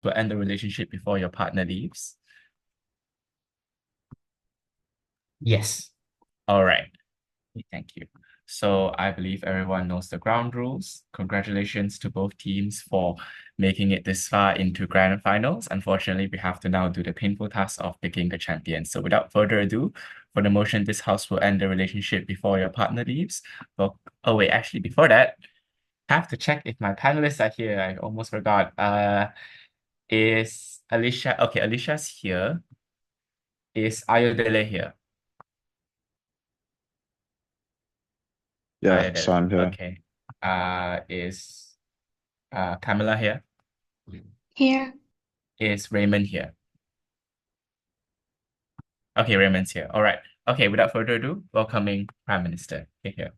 will end the relationship before your partner leaves? Yes. All right. Thank you. So I believe everyone knows the ground rules. Congratulations to both teams for making it this far into grand finals. Unfortunately, we have to now do the painful task of picking the champion. So without further ado, for the motion, this house will end the relationship before your partner leaves. Well, oh wait, actually before that, I have to check if my panelists are here. I almost forgot. Is Alicia okay? Alicia's here. Is Ayodele here? Yeah, so Ayodele. I'm here. Okay. Is Camilla here? Here. Is Raymond here? Okay, Raymond's here. All right. Okay, without further ado, welcoming Prime Minister. Here.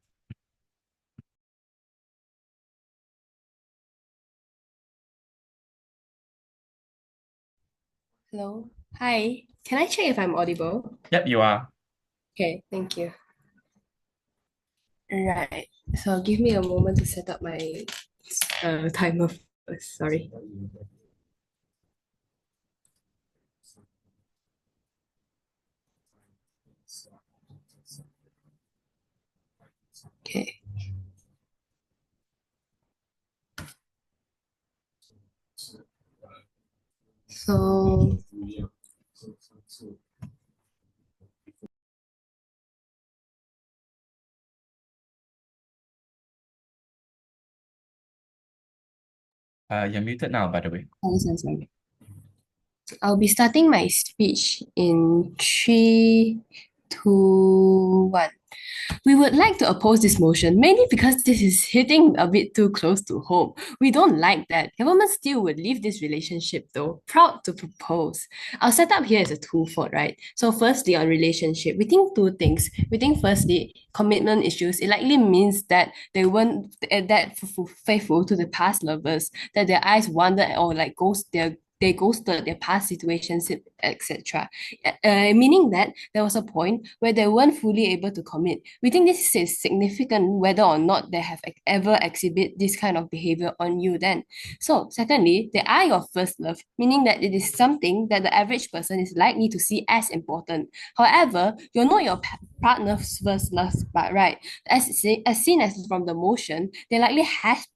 Hello. Hi. Can I check if I'm audible? Yep, you are. Okay, thank you. Right. So give me a moment to set up my timer first. Sorry. Okay. So You're muted now, by the way. sorry. I'll be starting my speech in three, two, one. We would like to oppose this motion mainly because this is hitting a bit too close to home. We don't like that. Government still would leave this relationship though. Proud to propose. Our setup here is a twofold, right? So firstly, on relationship, we think two things. We think firstly, commitment issues. It likely means that they weren't that faithful to the past lovers, that their eyes wandered or like they ghosted their past situations, etc. Meaning that there was a point where they weren't fully able to commit. We think this is significant whether or not they have ever exhibit this kind of behavior on you then. So secondly, they are your first love, meaning that it is something that the average person is likely to see as important. However, you're not your partner's first love, but right, as seen as from the motion, they likely have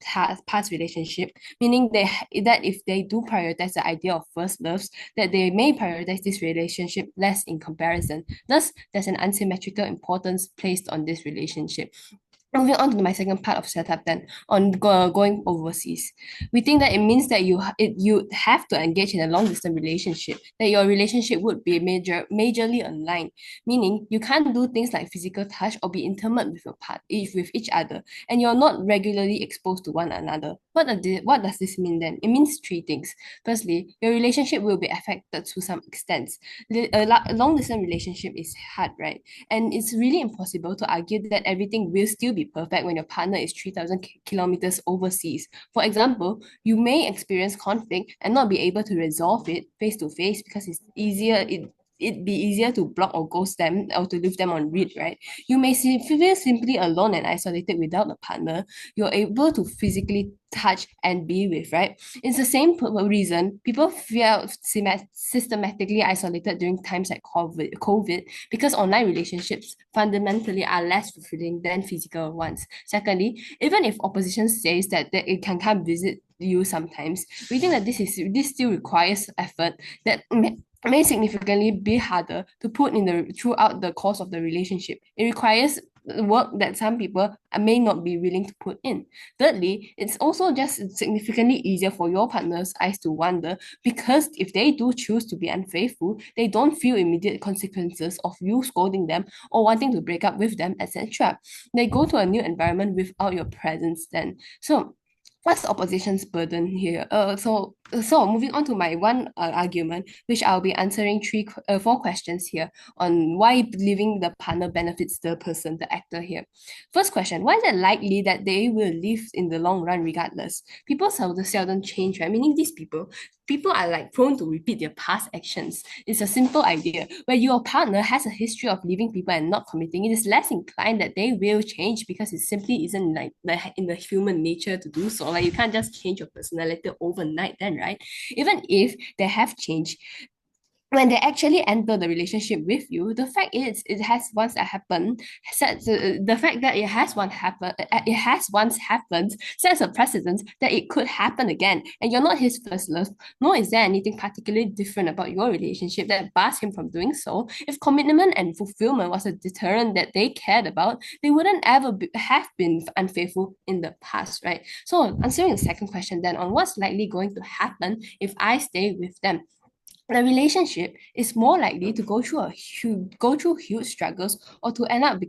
past relationship, meaning that if they do prioritize the idea of first loves, that they may prioritize this relationship less in comparison. Thus, there's an asymmetrical importance placed on this relationship. Moving on to my second part of setup then on going overseas. We think that it means that you have to engage in a long distance relationship, that your relationship would be majorly online, meaning you can't do things like physical touch or be intimate with with each other, and you're not regularly exposed to one another. What does this mean then? It means three things. Firstly, your relationship will be affected to some extent. A long distance relationship is hard, right? And it's really impossible to argue that everything will still be perfect when your partner is 3,000 kilometers overseas. For example, you may experience conflict and not be able to resolve it face to face because it'd be easier to block or ghost them or to leave them on read, right? You may feel simply alone and isolated without a partner. You're able to physically touch and be with, right? It's the same reason people feel systematically isolated during times like COVID because online relationships fundamentally are less fulfilling than physical ones. Secondly, even if opposition says that it can come visit you sometimes, we think that this still requires effort that may significantly be harder to put in the throughout the course of the relationship. It requires work that some people may not be willing to put in. Thirdly, it's also just significantly easier for your partner's eyes to wander because if they do choose to be unfaithful, they don't feel immediate consequences of you scolding them or wanting to break up with them, etc. They go to a new environment without your presence then. So what's the opposition's burden here? So moving on to my one argument, which I'll be answering four questions here on why leaving the partner benefits the person, the actor here. First question: why is it likely that they will live in the long run regardless? People seldom change, right? Meaning these people, people are like prone to repeat their past actions. It's a simple idea. Where your partner has a history of leaving people and not committing, it is less inclined that they will change because it simply isn't like in the human nature to do so. Like you can't just change your personality overnight then, right? Even if they have changed, when they actually enter the relationship with you, the fact is it has once happened. The fact that it has once happened sets a precedent that it could happen again. And you're not his first love, nor is there anything particularly different about your relationship that bars him from doing so. If commitment and fulfillment was a deterrent that they cared about, they wouldn't have been unfaithful in the past, right? So answering the second question then on what's likely going to happen if I stay with them, the relationship is more likely to go through huge struggles or to end up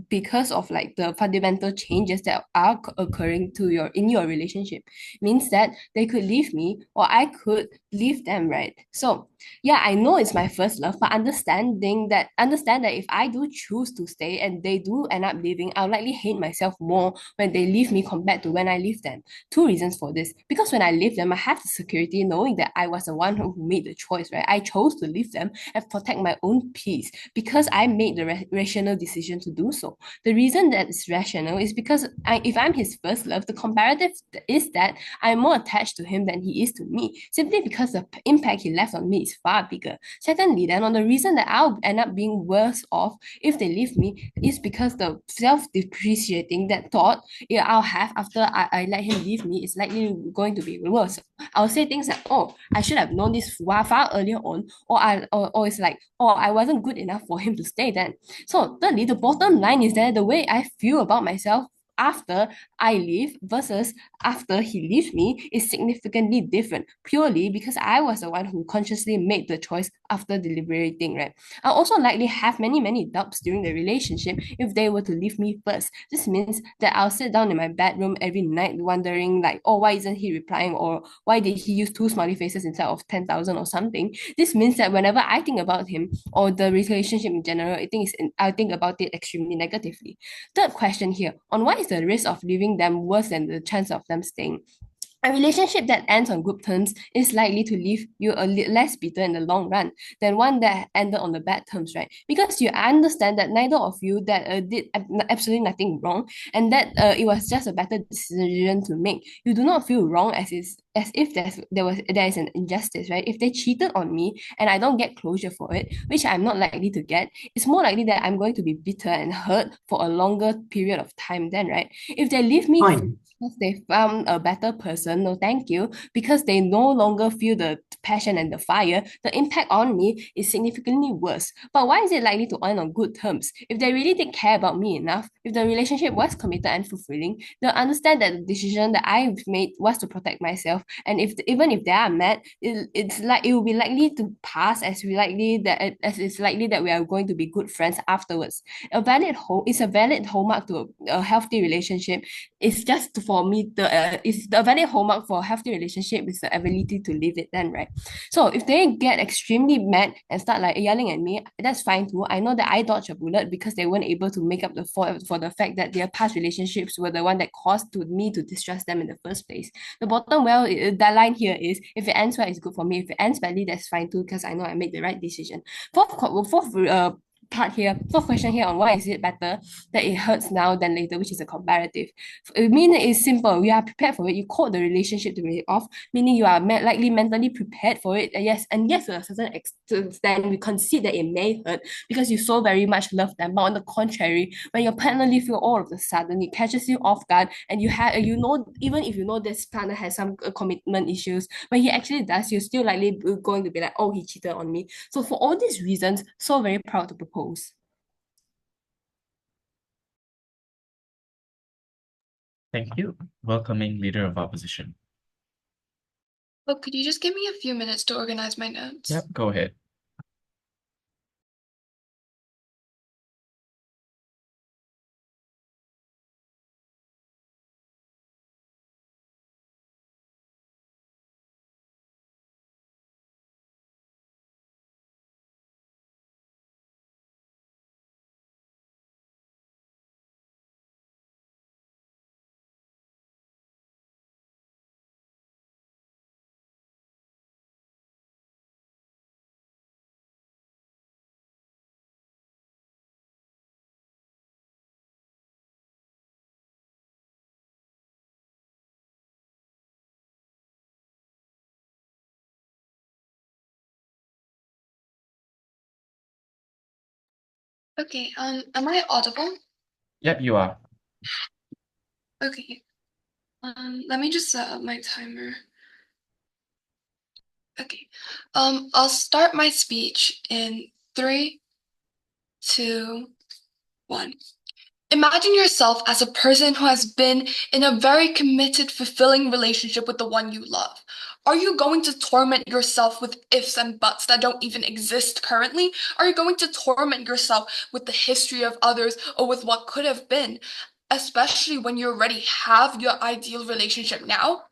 because of like the fundamental changes that are occurring to your in your relationship. Means that they could leave me or I could leave them, right? So yeah, I know it's my first love, but understand that if I do choose to stay and they do end up leaving, I'll likely hate myself more when they leave me compared to when I leave them. Two reasons for this. Because when I leave them, I have the security knowing that I was the one who made the choice, right? I chose to leave them and protect my own peace because I made the rational decision to do so. The reason that it's rational is because if I'm his first love, the comparative is that I'm more attached to him than he is to me, simply because the impact he left on me is far bigger. Secondly, then on the reason that I'll end up being worse off if they leave me is because the self-depreciating that thought I'll have after I let him leave me is likely going to be worse. I'll say things like, oh, I should have known this far earlier on, or it's like, oh, I wasn't good enough for him to stay then. So thirdly, the bottom line is that the way I feel about myself after I leave versus after he leaves me is significantly different, purely because I was the one who consciously made the choice after deliberating, right? I'll also likely have many doubts during the relationship if they were to leave me first. This means that I'll sit down in my bedroom every night wondering like, oh, why isn't he replying? Or why did he use two smiley faces instead of 10,000 or something? This means that whenever I think about him or the relationship in general, I think about it extremely negatively. Third question here, on what is the risk of leaving them worse than the chance of them staying? A relationship that ends on good terms is likely to leave you less bitter in the long run than one that ended on the bad terms, right? Because you understand that neither of you that did absolutely nothing wrong, and that it was just a better decision to make. You do not feel wrong as if there is an injustice, right? If they cheated on me and I don't get closure for it, which I'm not likely to get, it's more likely that I'm going to be bitter and hurt for a longer period of time then, right? If they leave me Fine. because they found a better person, no thank you, because they no longer feel the passion and the fire, the impact on me is significantly worse. But why is it likely to end on good terms? If they really did care about me enough, if the relationship was committed and fulfilling, they'll understand that the decision that I've made was to protect myself. And even if they are mad, it will be likely to pass as it's likely that we are going to be good friends afterwards. It's a valid hallmark to a healthy relationship. It's just for me it's the valid hallmark for a healthy relationship is the ability to live it then, right? So if they get extremely mad and start like yelling at me, that's fine too. I know that I dodged a bullet because they weren't able to make up for the fact that their past relationships were the one that caused me to distrust them in the first place. The bottom that line here is if it ends well, it's good for me. If it ends badly, that's fine too because I know I made the right decision. Fourth question here on why is it better that it hurts now than later, which is a comparative. I mean, it's simple. You are prepared for it. You called the relationship to be off, meaning you are likely mentally prepared for it. Yes, to a certain extent, we concede that it may hurt because you so very much love them. But on the contrary, when your partner leaves you all of a sudden, it catches you off guard, and even if you know this partner has some commitment issues, when he actually does, you're still likely going to be like, oh, he cheated on me. So for all these reasons, so very proud to propose. Thank you. Welcoming Leader of Opposition. Oh, could you just give me a few minutes to organize my notes? Yep, go ahead. Okay, am I audible? Yep, you are. Okay. Let me just set up my timer. Okay. I'll start my speech in 3, 2, 1. Imagine yourself as a person who has been in a very committed, fulfilling relationship with the one you love. Are you going to torment yourself with ifs and buts that don't even exist currently? Are you going to torment yourself with the history of others or with what could have been, especially when you already have your ideal relationship now?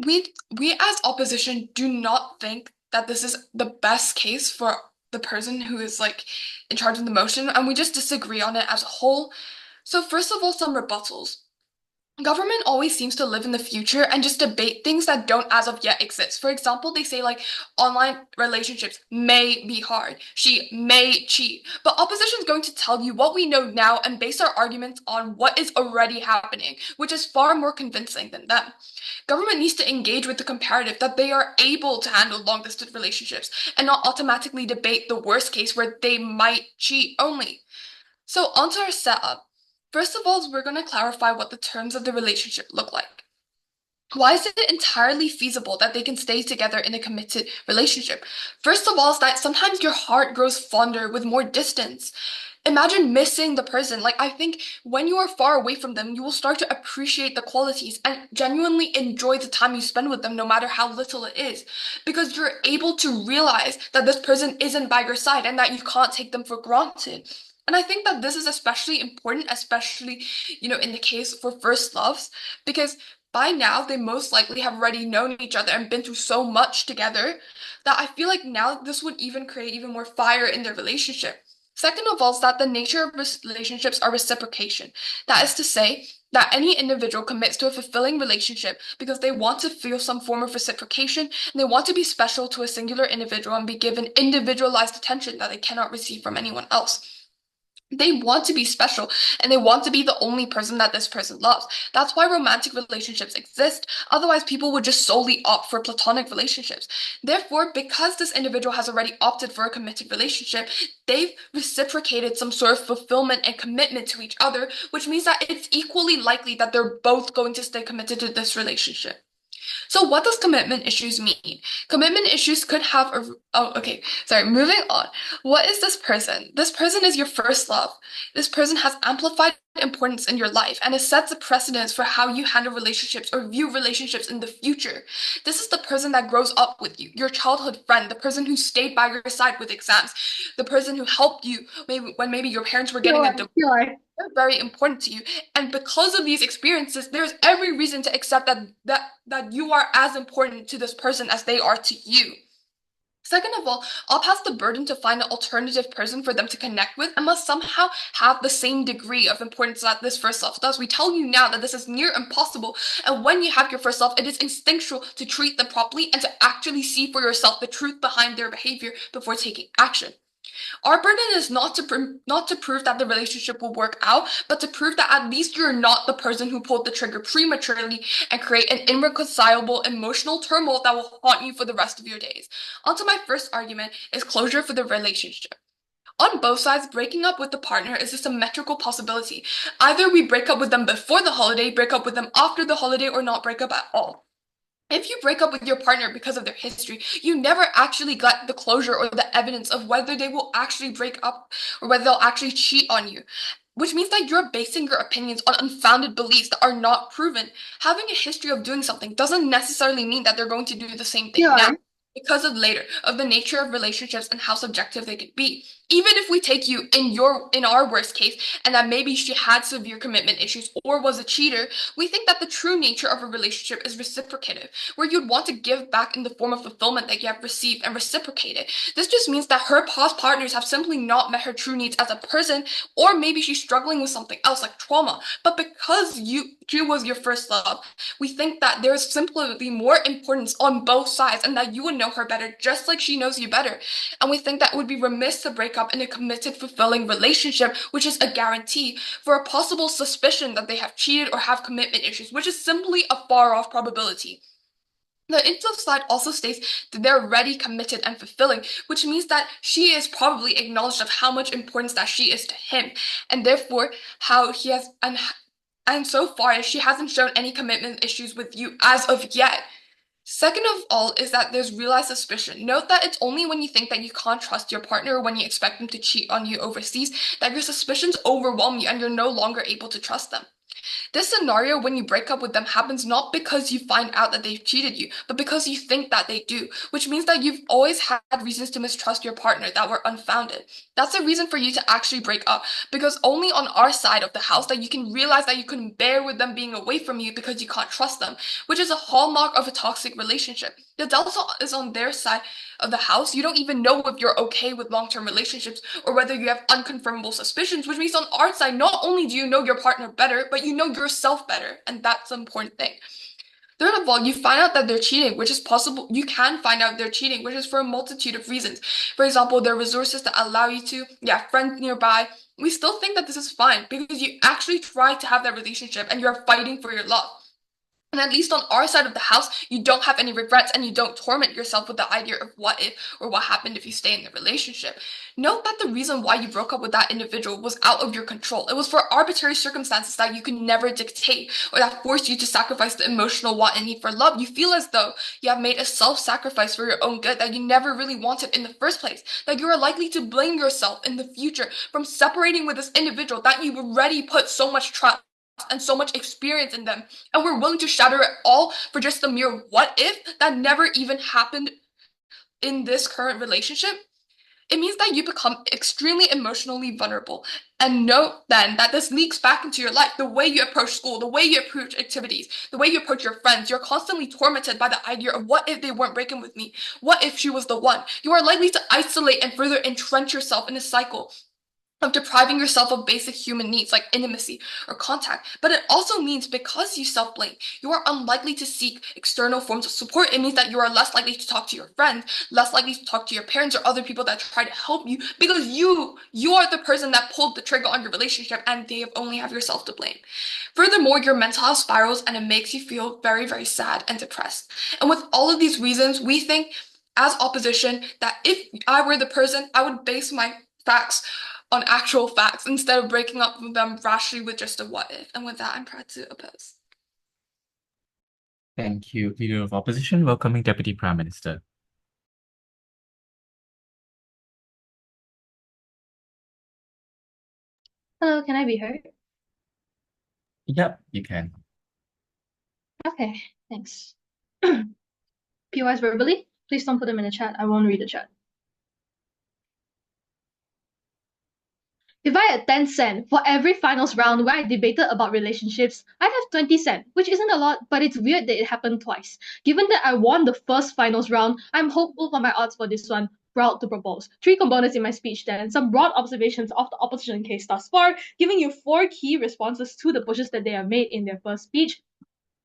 We as opposition do not think that this is the best case for the person who is like in charge of the motion, and we just disagree on it as a whole. So first of all, some rebuttals. Government always seems to live in the future and just debate things that don't as of yet exist. For example, they say like online relationships may be hard. She may cheat. But opposition is going to tell you what we know now and base our arguments on what is already happening, which is far more convincing than them. Government needs to engage with the comparative that they are able to handle long distance relationships and not automatically debate the worst case where they might cheat only. So onto our setup. First of all, we're going to clarify what the terms of the relationship look like. Why is it entirely feasible that they can stay together in a committed relationship? First of all, is that sometimes your heart grows fonder with more distance. Imagine missing the person. Like, I think when you are far away from them, you will start to appreciate the qualities and genuinely enjoy the time you spend with them, no matter how little it is, because you're able to realize that this person isn't by your side and that you can't take them for granted. And I think that this is especially important, especially, in the case for first loves, because by now they most likely have already known each other and been through so much together that I feel like now this would even create even more fire in their relationship. Second of all, is that the nature of relationships are reciprocation. That is to say, that any individual commits to a fulfilling relationship because they want to feel some form of reciprocation and they want to be special to a singular individual and be given individualized attention that they cannot receive from anyone else. They want to be special and they want to be the only person that this person loves. That's why romantic relationships exist. Otherwise, people would just solely opt for platonic relationships. Therefore, because this individual has already opted for a committed relationship, they've reciprocated some sort of fulfillment and commitment to each other, which means that it's equally likely that they're both going to stay committed to this relationship. So what does commitment issues mean? Commitment issues could have a, oh, okay, sorry, moving on. What is this person? This person is your first love. This person has amplified importance in your life and it sets a precedence for how you handle relationships or view relationships in the future. This is the person that grows up with you, your childhood friend, the person who stayed by your side with exams, the person who helped you maybe your parents were getting a divorce. They're very important to you, and because of these experiences there's every reason to accept that you are as important to this person as they are to you. Second of all, Op has the burden to find an alternative person for them to connect with and must somehow have the same degree of importance that this first love does. We tell you now that this is near impossible, and when you have your first love, it is instinctual to treat them properly and to actually see for yourself the truth behind their behavior before taking action. Our burden is not to prove that the relationship will work out, but to prove that at least you're not the person who pulled the trigger prematurely and create an irreconcilable emotional turmoil that will haunt you for the rest of your days. Onto my first argument is closure for the relationship. On both sides, breaking up with the partner is a symmetrical possibility. Either we break up with them before the holiday, break up with them after the holiday, or not break up at all. If you break up with your partner because of their history, you never actually got the closure or the evidence of whether they will actually break up or whether they'll actually cheat on you. Which means that you're basing your opinions on unfounded beliefs that are not proven. Having a history of doing something doesn't necessarily mean that they're going to do the same thing now, because of later, of the nature of relationships and how subjective they could be. Even if we take you in our worst case, and that maybe she had severe commitment issues or was a cheater, we think that the true nature of a relationship is reciprocative, where you'd want to give back in the form of fulfillment that you have received and reciprocate it. This just means that her past partners have simply not met her true needs as a person, or maybe she's struggling with something else like trauma. But because she was your first love, we think that there is simply more importance on both sides and that you would know her better just like she knows you better. And we think that it would be remiss to break up in a committed, fulfilling relationship, which is a guarantee, for a possible suspicion that they have cheated or have commitment issues, which is simply a far off probability. The info slide also states that they're ready, committed, and fulfilling, which means that she is probably acknowledged of how much importance that she is to him, and therefore how he has and so far as she hasn't shown any commitment issues with you as of yet. Second of all is that there's realized suspicion. Note that it's only when you think that you can't trust your partner or when you expect them to cheat on you overseas that your suspicions overwhelm you and you're no longer able to trust them. This scenario, when you break up with them, happens not because you find out that they've cheated you, but because you think that they do, which means that you've always had reasons to mistrust your partner that were unfounded. That's a reason for you to actually break up, because only on our side of the house that you can realize that you couldn't bear with them being away from you because you can't trust them, which is a hallmark of a toxic relationship. The delta is on their side of the house. You don't even know if you're okay with long-term relationships or whether you have unconfirmable suspicions, which means on our side, not only do you know your partner better, but you know yourself better, and that's the important thing. Third of all, you find out that they're cheating, which is possible. You can find out they're cheating, which is for a multitude of reasons. For example, there are resources that allow you to, friends nearby. We still think that this is fine because you actually try to have that relationship and you're fighting for your love. And at least on our side of the house, you don't have any regrets and you don't torment yourself with the idea of what if or what happened if you stay in the relationship. Note that the reason why you broke up with that individual was out of your control. It was for arbitrary circumstances that you could never dictate or that forced you to sacrifice the emotional want and need for love. You feel as though you have made a self-sacrifice for your own good that you never really wanted in the first place. That you are likely to blame yourself in the future from separating with this individual that you've already put so much trust and so much experience in them, and we're willing to shatter it all for just the mere what if that never even happened in this current relationship. It means that you become extremely emotionally vulnerable. And note then that this leaks back into your life. The way you approach school, the way you approach activities, the way you approach your friends. You're constantly tormented by the idea of what if they weren't breaking with me? What if she was the one? You are likely to isolate and further entrench yourself in a cycle of depriving yourself of basic human needs like intimacy or contact. But it also means because you self-blame, you are unlikely to seek external forms of support. It means that you are less likely to talk to your friends, less likely to talk to your parents or other people that try to help you because you are the person that pulled the trigger on your relationship and they only have yourself to blame. Furthermore, your mental health spirals and it makes you feel very, very sad and depressed. And with all of these reasons, we think as opposition that if I were the person, I would base my facts on actual facts instead of breaking up with them rashly with just a what if. And with that, I'm proud to oppose. Thank you, Leader of Opposition. Welcoming Deputy Prime Minister. Hello, can I be heard? Yep, you can. Okay, thanks. POIs verbally, please don't put them in the chat. I won't read the chat. If I had 10 cents for every finals round where I debated about relationships, I'd have 20 cents, which isn't a lot, but it's weird that it happened twice. Given that I won the first finals round, I'm hopeful for my odds for this one. Proud to propose. 3 components in my speech then, some broad observations of the opposition case thus far, giving you 4 key responses to the pushes that they have made in their first speech,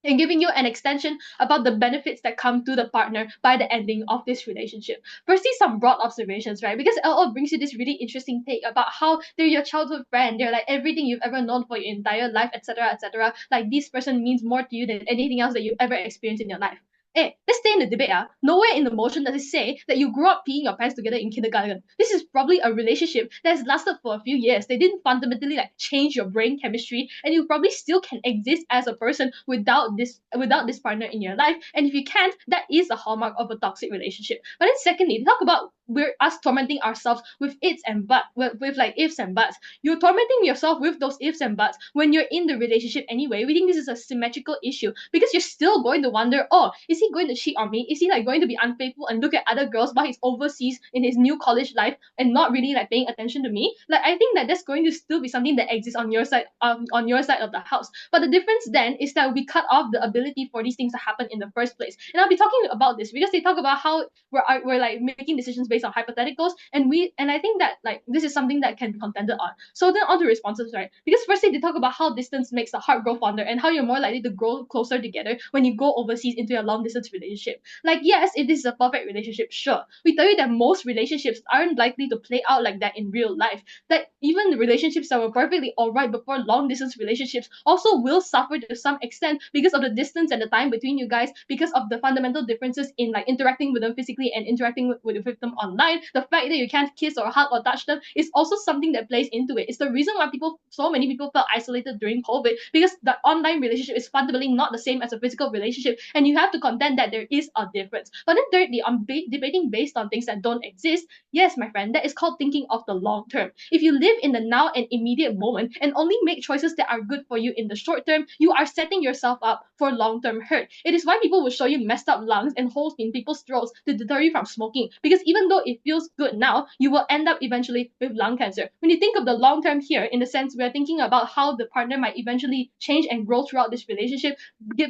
and giving you an extension about the benefits that come to the partner by the ending of this relationship. Firstly, some broad observations, right? Because LO brings you this really interesting take about how they're your childhood friend. They're like everything you've ever known for your entire life, etc., etc. Like this person means more to you than anything else that you've ever experienced in your life. Hey, let's stay in the debate. Nowhere in the motion does it say that you grew up peeing your pants together in kindergarten. This is probably a relationship that has lasted for a few years. They didn't fundamentally change your brain chemistry, and you probably still can exist as a person without this partner in your life. And if you can't, that is a hallmark of a toxic relationship. But then secondly, talk about we're us tormenting ourselves with ifs and buts, with like ifs and buts. You're tormenting yourself with those ifs and buts when you're in the relationship anyway. We think this is a symmetrical issue because you're still going to wonder, oh, is he going to cheat on me? Is he going to be unfaithful and look at other girls while he's overseas in his new college life and not really paying attention to me? I think that that's going to still be something that exists on your side of the house. But the difference then is that we cut off the ability for these things to happen in the first place. And I'll be talking about this because they talk about how we're making decisions based on hypotheticals, and I think that like this is something that can be contended on. So then on to responses, right? Because firstly they talk about how distance makes the heart grow fonder and how you're more likely to grow closer together when you go overseas into a long distance relationship. Like yes, if this is a perfect relationship, sure. We tell you that most relationships aren't likely to play out like that in real life. That even the relationships that were perfectly alright before long distance relationships also will suffer to some extent because of the distance and the time between you guys, because of the fundamental differences in like interacting with them physically and interacting with them online. The fact that you can't kiss or hug or touch them is also something that plays into it. It's the reason why so many people felt isolated during COVID, because the online relationship is fundamentally not the same as a physical relationship, and you have to contend that there is a difference. But then thirdly, on debating based on things that don't exist, yes, my friend, that is called thinking of the long term. If you live in the now and immediate moment and only make choices that are good for you in the short term, you are setting yourself up for long-term hurt. It is why people will show you messed up lungs and holes in people's throats to deter you from smoking. Because even though it feels good now, you will end up eventually with lung cancer. When you think of the long term here, in the sense we're thinking about how the partner might eventually change and grow throughout this relationship,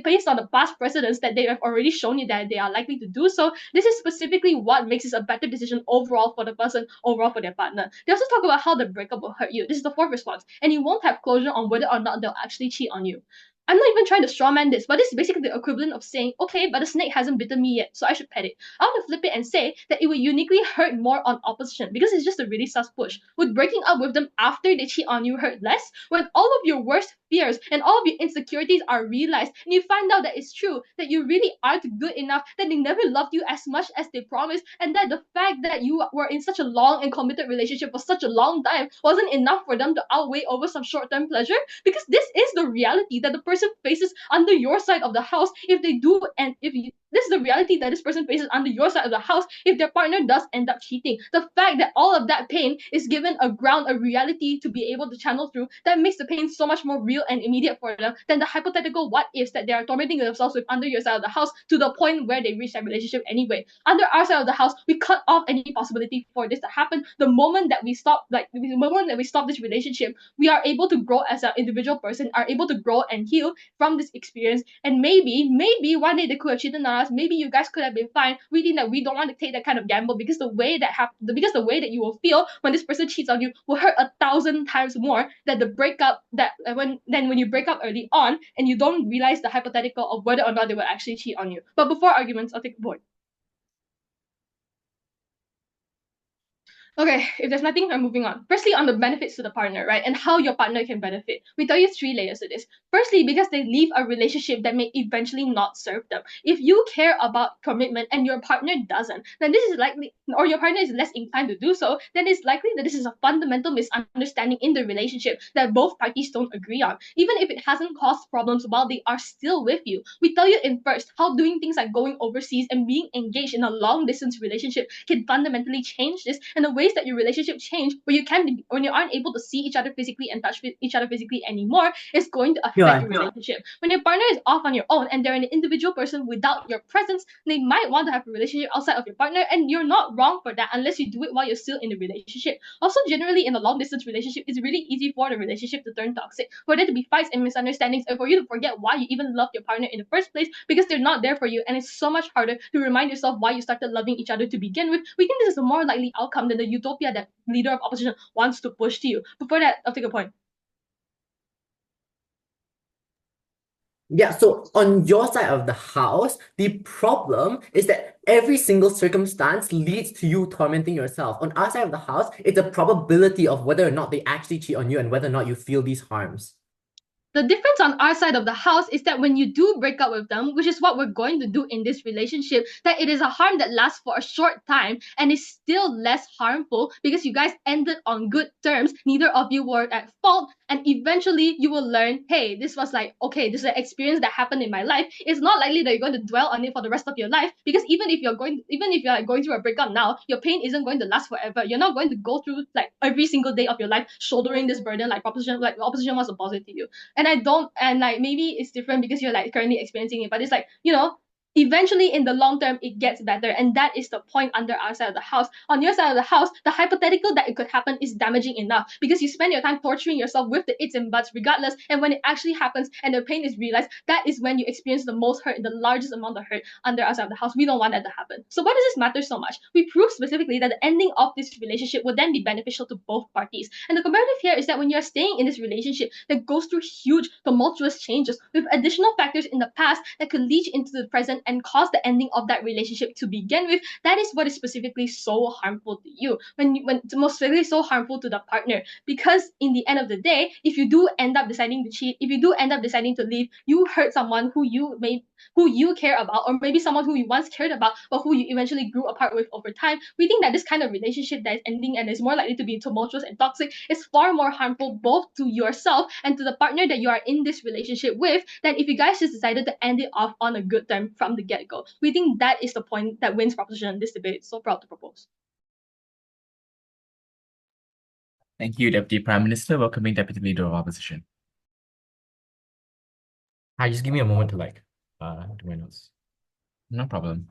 based on the past precedents that they have already shown you that they are likely to do so. This is specifically what makes this a better decision overall for the person, overall for their partner. They also talk about how the breakup will hurt you. This is the fourth response. And you won't have closure on whether or not they'll actually cheat on you. I'm not even trying to strawman this, but this is basically the equivalent of saying, okay, but the snake hasn't bitten me yet, so I should pet it. I want to flip it and say that it would uniquely hurt more on opposition because it's just a really sus push. Would breaking up with them after they cheat on you hurt less? When all of your worst fears and all of your insecurities are realized and you find out that it's true, that you really aren't good enough, that they never loved you as much as they promised, and that the fact that you were in such a long and committed relationship for such a long time wasn't enough for them to outweigh over some short-term pleasure? Because this is the reality that the person faces under your side of the house if they do, and if you, this is the reality that this person faces under your side of the house if their partner does end up cheating. The fact that all of that pain is given a ground, a reality to be able to channel through, that makes the pain so much more real and immediate for them than the hypothetical what ifs that they are tormenting themselves with under your side of the house to the point where they reach that relationship anyway. Under our side of the house, we cut off any possibility for this to happen. The moment that we stop, this relationship, we are able to grow as an individual person, are able to grow and heal from this experience, and maybe one day they could have cheated on us. Maybe you guys could have been fine. We think that we don't want to take that kind of gamble because the way that you will feel when this person cheats on you will hurt 1,000 times more than the breakup when you break up early on and you don't realize the hypothetical of whether or not they will actually cheat on you. But before arguments, I'll take a vote. Okay, if there's nothing, I'm moving on. Firstly, on the benefits to the partner, right? And how your partner can benefit. We tell you 3 layers to this. Firstly, because they leave a relationship that may eventually not serve them. If you care about commitment and your partner doesn't, then this is likely, or your partner is less inclined to do so, then it's likely that this is a fundamental misunderstanding in the relationship that both parties don't agree on. Even if it hasn't caused problems while they are still with you. We tell you in first how doing things like going overseas and being engaged in a long distance relationship can fundamentally change this, and the ways that your relationship change when you aren't able to see each other physically and touch each other physically anymore is going to affect your relationship. When your partner is off on your own and they're an individual person without your presence, they might want to have a relationship outside of your partner, and you're not wrong for that unless you do it while you're still in the relationship. Also, generally in a long distance relationship, it's really easy for the relationship to turn toxic, for there to be fights and misunderstandings, and for you to forget why you even love your partner in the first place because they're not there for you, and it's so much harder to remind yourself why you started loving each other to begin with. We think this is a more likely outcome than the utopia that leader of opposition wants to push to you. Before that, I'll take a point. Yeah, so on your side of the house, the problem is that every single circumstance leads to you tormenting yourself. On our side of the house, it's a probability of whether or not they actually cheat on you and whether or not you feel these harms. The difference on our side of the house is that when you do break up with them, which is what we're going to do in this relationship, that it is a harm that lasts for a short time and is still less harmful because you guys ended on good terms. Neither of you were at fault, and eventually you will learn, hey, this was like, okay, this is an experience that happened in my life. It's not likely that you're going to dwell on it for the rest of your life, because even if you're like going through a breakup now, your pain isn't going to last forever. You're not going to go through like every single day of your life shouldering this burden like opposition wants to posit to you. And maybe it's different because you're like currently experiencing it, but it's like, eventually in the long term it gets better, and that is the point under our side of the house. On your side of the house, the hypothetical that it could happen is damaging enough because you spend your time torturing yourself with the its and buts regardless, and when it actually happens and the pain is realized, that is when you experience the most hurt and the largest amount of hurt under our side of the house. We don't want that to happen. So why does this matter so much? We prove specifically that the ending of this relationship would then be beneficial to both parties, and the comparative here is that when you're staying in this relationship that goes through huge tumultuous changes with additional factors in the past that could leach into the present and cause the ending of that relationship to begin with, that is what is specifically so harmful to you. When it's most specifically so harmful to the partner, because in the end of the day, if you do end up deciding to cheat, if you do end up deciding to leave, you hurt someone who you care about, or maybe someone who you once cared about but who you eventually grew apart with over time. We think that this kind of relationship that is ending and is more likely to be tumultuous and toxic is far more harmful both to yourself and to the partner that you are in this relationship with than if you guys just decided to end it off on a good term from the get-go. We think that is the point that wins proposition in this debate. So proud to propose. Thank you, Deputy Prime Minister. Welcoming Deputy Leader of Opposition. Hi, just give me a moment to do my notes. No problem.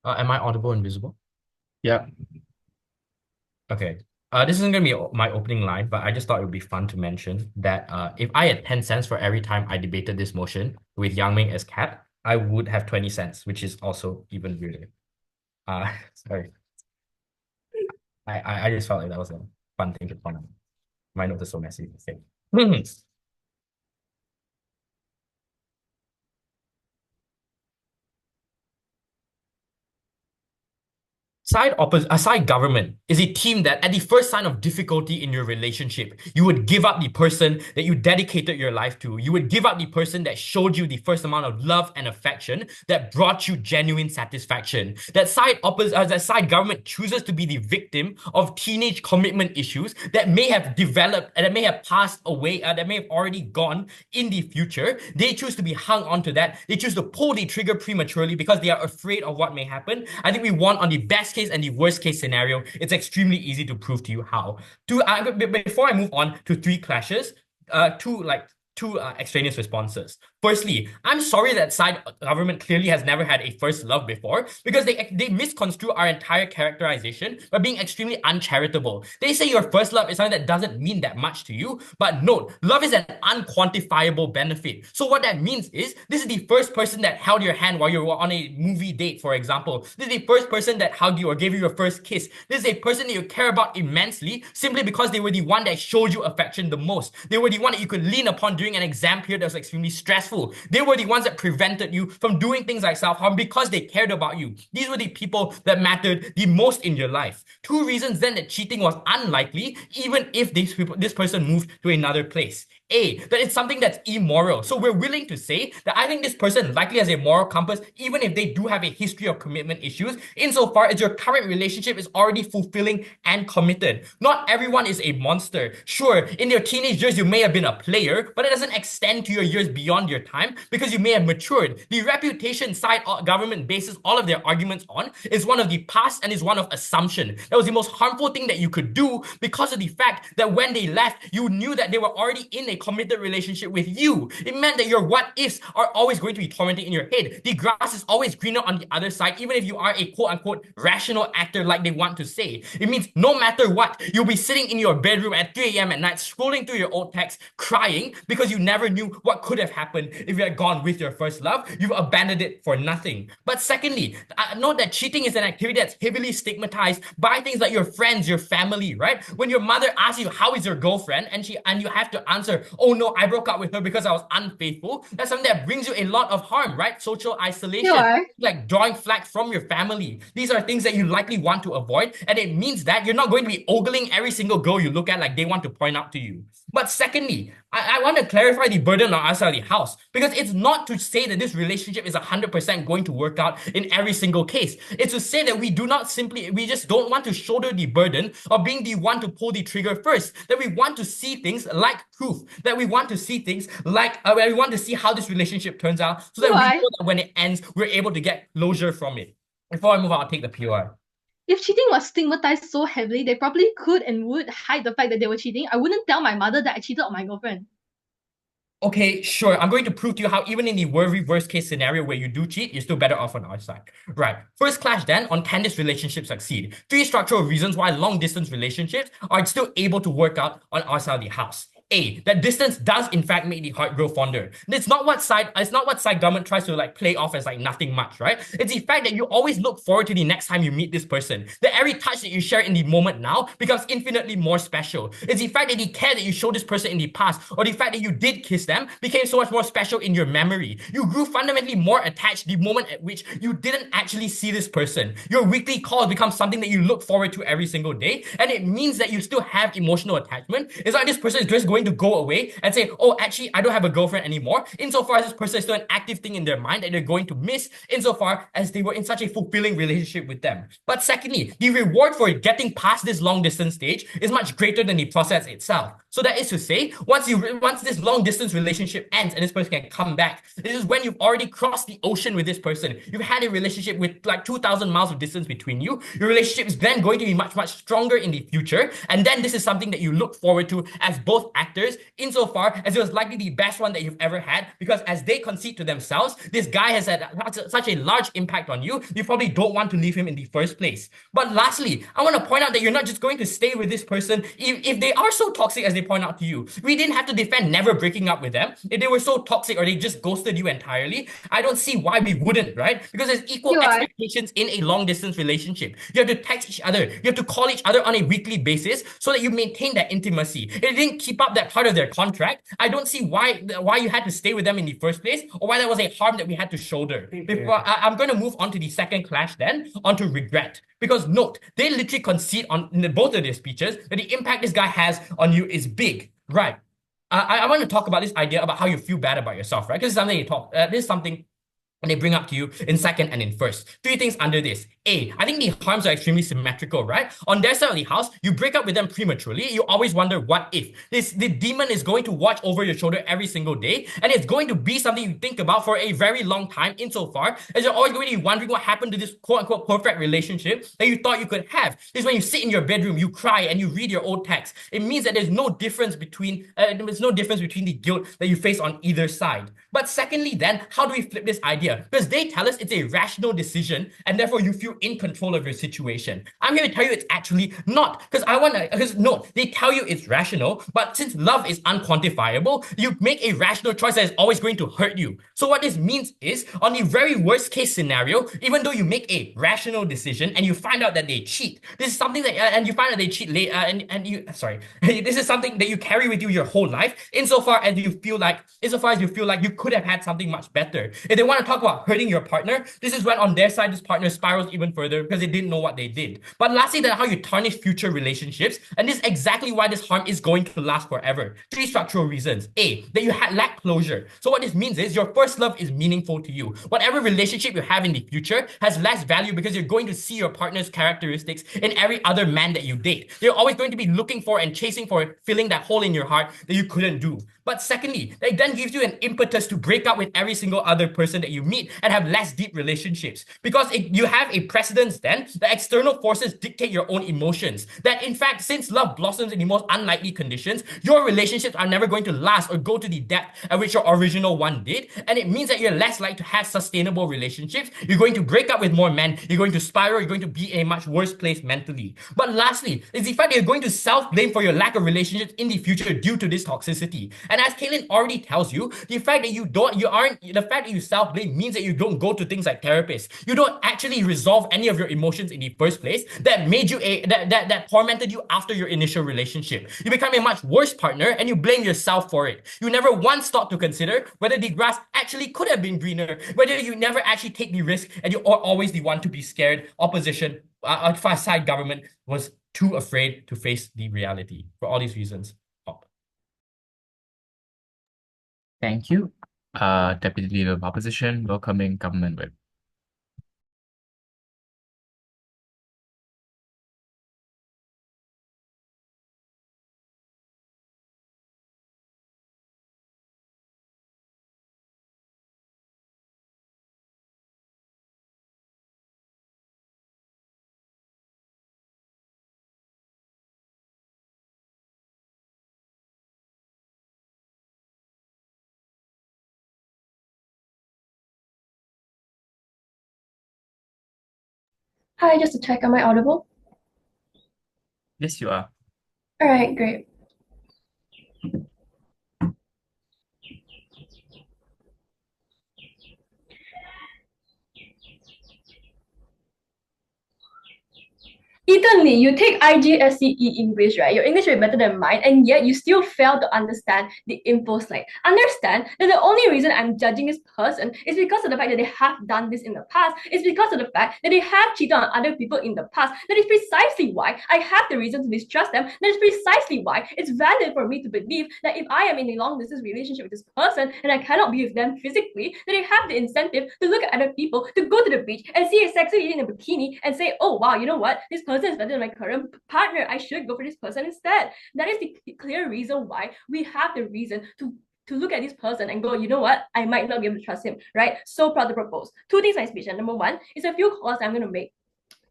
Am I audible and visible? Yeah. Okay. This isn't going to be my opening line, but I just thought it would be fun to mention that if I had 10 cents for every time I debated this motion with Yang Ming as cat, I would have 20 cents, which is also even weirder. Sorry. I just felt like that was a fun thing to point out. My notes are so messy. Okay. Side government is a team that at the first sign of difficulty in your relationship, you would give up the person that you dedicated your life to. You would give up the person that showed you the first amount of love and affection that brought you genuine satisfaction. That side government chooses to be the victim of teenage commitment issues that may have developed and that may have passed away, that may have already gone in the future. They choose to be hung onto that. They choose to pull the trigger prematurely because they are afraid of what may happen. I think we won on the best case and the worst case scenario. It's extremely easy to prove to you how. Before I move on to three clashes, two extraneous responses. Firstly, I'm sorry that side government clearly has never had a first love before because they misconstrue our entire characterization by being extremely uncharitable. They say your first love is something that doesn't mean that much to you, but note, love is an unquantifiable benefit. So what that means is this is the first person that held your hand while you were on a movie date, for example. This is the first person that hugged you or gave you your first kiss. This is a person that you care about immensely simply because they were the one that showed you affection the most. They were the one that you could lean upon during an exam period that was extremely stressful. They were the ones that prevented you from doing things like self-harm because they cared about you. These were the people that mattered the most in your life. Two reasons then that cheating was unlikely, even if this person moved to another place. A, that it's something that's immoral. So we're willing to say that I think this person likely has a moral compass, even if they do have a history of commitment issues, insofar as your current relationship is already fulfilling and committed. Not everyone is a monster. Sure, in your teenage years, you may have been a player, but it doesn't extend to your years beyond your time because you may have matured. The reputation side government bases all of their arguments on is one of the past and is one of assumption. That was the most harmful thing that you could do because of the fact that when they left, you knew that they were already in a committed relationship with you. It meant that your what ifs are always going to be tormenting in your head. The grass is always greener on the other side, even if you are a quote unquote rational actor like they want to say. It means no matter what, you'll be sitting in your bedroom at 3 a.m. at night, scrolling through your old texts, crying because you never knew what could have happened if you had gone with your first love. You've abandoned it for nothing. But secondly, note that cheating is an activity that's heavily stigmatized by things like your friends, your family, right? When your mother asks you, how is your girlfriend? And you have to answer, oh no, I broke up with her because I was unfaithful. That's something that brings you a lot of harm, right? Social isolation, Sure. like drawing flack from your family. These are things that you likely want to avoid. And it means that you're not going to be ogling every single girl you look at like they want to point out to you. But secondly, I want to clarify the burden on our side of the house, because it's not to say that this relationship is 100% going to work out in every single case. It's to say that we just don't want to shoulder the burden of being the one to pull the trigger first, that we want to see things like proof, that we want to see things like, we want to see how this relationship turns out, so that we Why? know that when it ends, we're able to get closure from it. Before I move on, I'll take the POI. If cheating was stigmatized so heavily, they probably could and would hide the fact that they were cheating. I wouldn't tell my mother that I cheated on my girlfriend. Okay, sure. I'm going to prove to you how even in the very worst case scenario where you do cheat, you're still better off on our side. Right. First clash then on can this relationship succeed? 3 structural reasons why long distance relationships are still able to work out on our side of the house. A, that distance does in fact make the heart grow fonder. It's not what side government tries to like play off as like nothing much, right? It's the fact that you always look forward to the next time you meet this person. That every touch that you share in the moment now becomes infinitely more special. It's the fact that the care that you show this person in the past, or the fact that you did kiss them, became so much more special in your memory. You grew fundamentally more attached the moment at which you didn't actually see this person. Your weekly calls become something that you look forward to every single day, and it means that you still have emotional attachment. It's like this person is just going to go away and say, oh, actually, I don't have a girlfriend anymore, insofar as this person is still an active thing in their mind that they're going to miss, insofar as they were in such a fulfilling relationship with them. But secondly, the reward for getting past this long distance stage is much greater than the process itself. So that is to say, once this long distance relationship ends and this person can come back, this is when you've already crossed the ocean with this person. You've had a relationship with like 2,000 miles of distance between you. Your relationship is then going to be much, much stronger in the future. And then this is something that you look forward to as both actors, insofar as it was likely the best one that you've ever had, because as they concede to themselves, this guy has had such a large impact on you, you probably don't want to leave him in the first place. But lastly, I want to point out that you're not just going to stay with this person if they are so toxic as they point out to you. We didn't have to defend never breaking up with them. If they were so toxic or they just ghosted you entirely, I don't see why we wouldn't, right? Because there's equal expectations in a long distance relationship. You have to text each other. You have to call each other on a weekly basis so that you maintain that intimacy. If they didn't keep up that part of their contract, I don't see why you had to stay with them in the first place, or why that was a harm that we had to shoulder. Before I'm going to move on to the second clash then, onto regret. Because note, they literally concede in both of their speeches that the impact this guy has on you is big. Right. I want to talk about this idea about how you feel bad about yourself, right? Because this is something they bring up to you in second and in first. 3 things under this. A, I think the harms are extremely symmetrical, right? On their side of the house, you break up with them prematurely. You always wonder what if. The demon is going to watch over your shoulder every single day, and it's going to be something you think about for a very long time, insofar as you're always going to be wondering what happened to this quote-unquote perfect relationship that you thought you could have. This is when you sit in your bedroom, you cry, and you read your old text. It means that there's no difference between the guilt that you face on either side. But secondly, then, how do we flip this idea? Because they tell us it's a rational decision and therefore you feel in control of your situation. I'm here to tell you it's actually not. No, they tell you it's rational, but since love is unquantifiable, you make a rational choice that is always going to hurt you. So what this means is, on the very worst case scenario, even though you make a rational decision and you find out that they cheat, this is something that, and you find out they cheat late, this is something that you carry with you your whole life, insofar as you feel like you could have had something much better. If they want to talk about hurting your partner, this is when on their side this partner spirals even further because they didn't know what they did. But lastly, then how you tarnish future relationships, and this is exactly why this harm is going to last forever. 3 structural reasons. A, that you lack closure. So what this means is your first love is meaningful to you. Whatever relationship you have in the future has less value because you're going to see your partner's characteristics in every other man that you date. You're always going to be looking for and chasing for filling that hole in your heart that you couldn't do. But secondly, that then gives you an impetus to break up with every single other person that you meet and have less deep relationships. Because you have a precedence then, the external forces dictate your own emotions. That in fact, since love blossoms in the most unlikely conditions, your relationships are never going to last or go to the depth at which your original one did. And it means that you're less likely to have sustainable relationships. You're going to break up with more men. You're going to spiral. You're going to be in a much worse place mentally. But lastly, is the fact that you're going to self-blame for your lack of relationships in the future due to this toxicity. And as Caitlin already tells you, the fact that you self-blame means that you don't go to things like therapists. You don't actually resolve any of your emotions in the first place that made you that tormented you after your initial relationship. You become a much worse partner and you blame yourself for it. You never once thought to consider whether the grass actually could have been greener, whether you never actually take the risk and you are always the one to be scared. Opposition, far-side government was too afraid to face the reality. For all these reasons, Thank you. Deputy Leader of Opposition, welcoming Government Whip. Hi, just to check, am I audible? Yes, you are. All right, great. Ethan Lee, you take IGSCE English, right? Your English is better than mine, and yet you still fail to understand the info slide. Understand that the only reason I'm judging this person is because of the fact that they have done this in the past. It's because of the fact that they have cheated on other people in the past. That is precisely why I have the reason to distrust them. That is precisely why it's valid for me to believe that if I am in a long-distance relationship with this person and I cannot be with them physically, that they have the incentive to look at other people, to go to the beach and see a sexy lady in a bikini and say, oh wow, you know what? This person is better than my current partner. I should go for this person instead. That is the clear reason why we have the reason to look at this person and go, you know what? I might not be able to trust him, right? So proud to propose. Two things in my speech. And number one is a few calls I'm going to make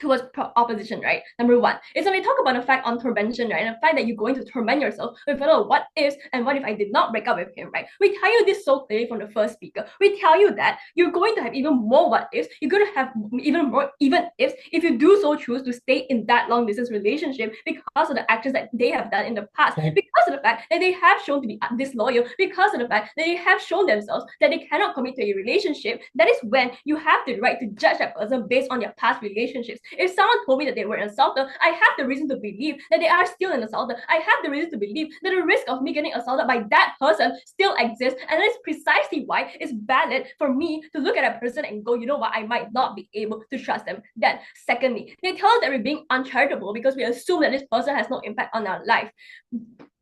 towards opposition, right? Number one is when we talk about the fact on tormentation, right? And the fact that you're going to torment yourself with a lot of what ifs and what if I did not break up with him, right? We tell you this so clearly from the first speaker. We tell you that you're going to have even more what ifs. You're going to have even more even ifs if you do so choose to stay in that long distance relationship because of the actions that they have done in the past, because of the fact that they have shown to be disloyal, because of the fact that they have shown themselves that they cannot commit to a relationship. That is when you have the right to judge that person based on their past relationships. If someone told me that they were an assaulter, I have the reason to believe that they are still an assaulter. I have the reason to believe that the risk of me getting assaulted by that person still exists. And that is precisely why it's valid for me to look at a person and go, you know what, I might not be able to trust them. Then, secondly, they tell us that we're being uncharitable because we assume that this person has no impact on our life.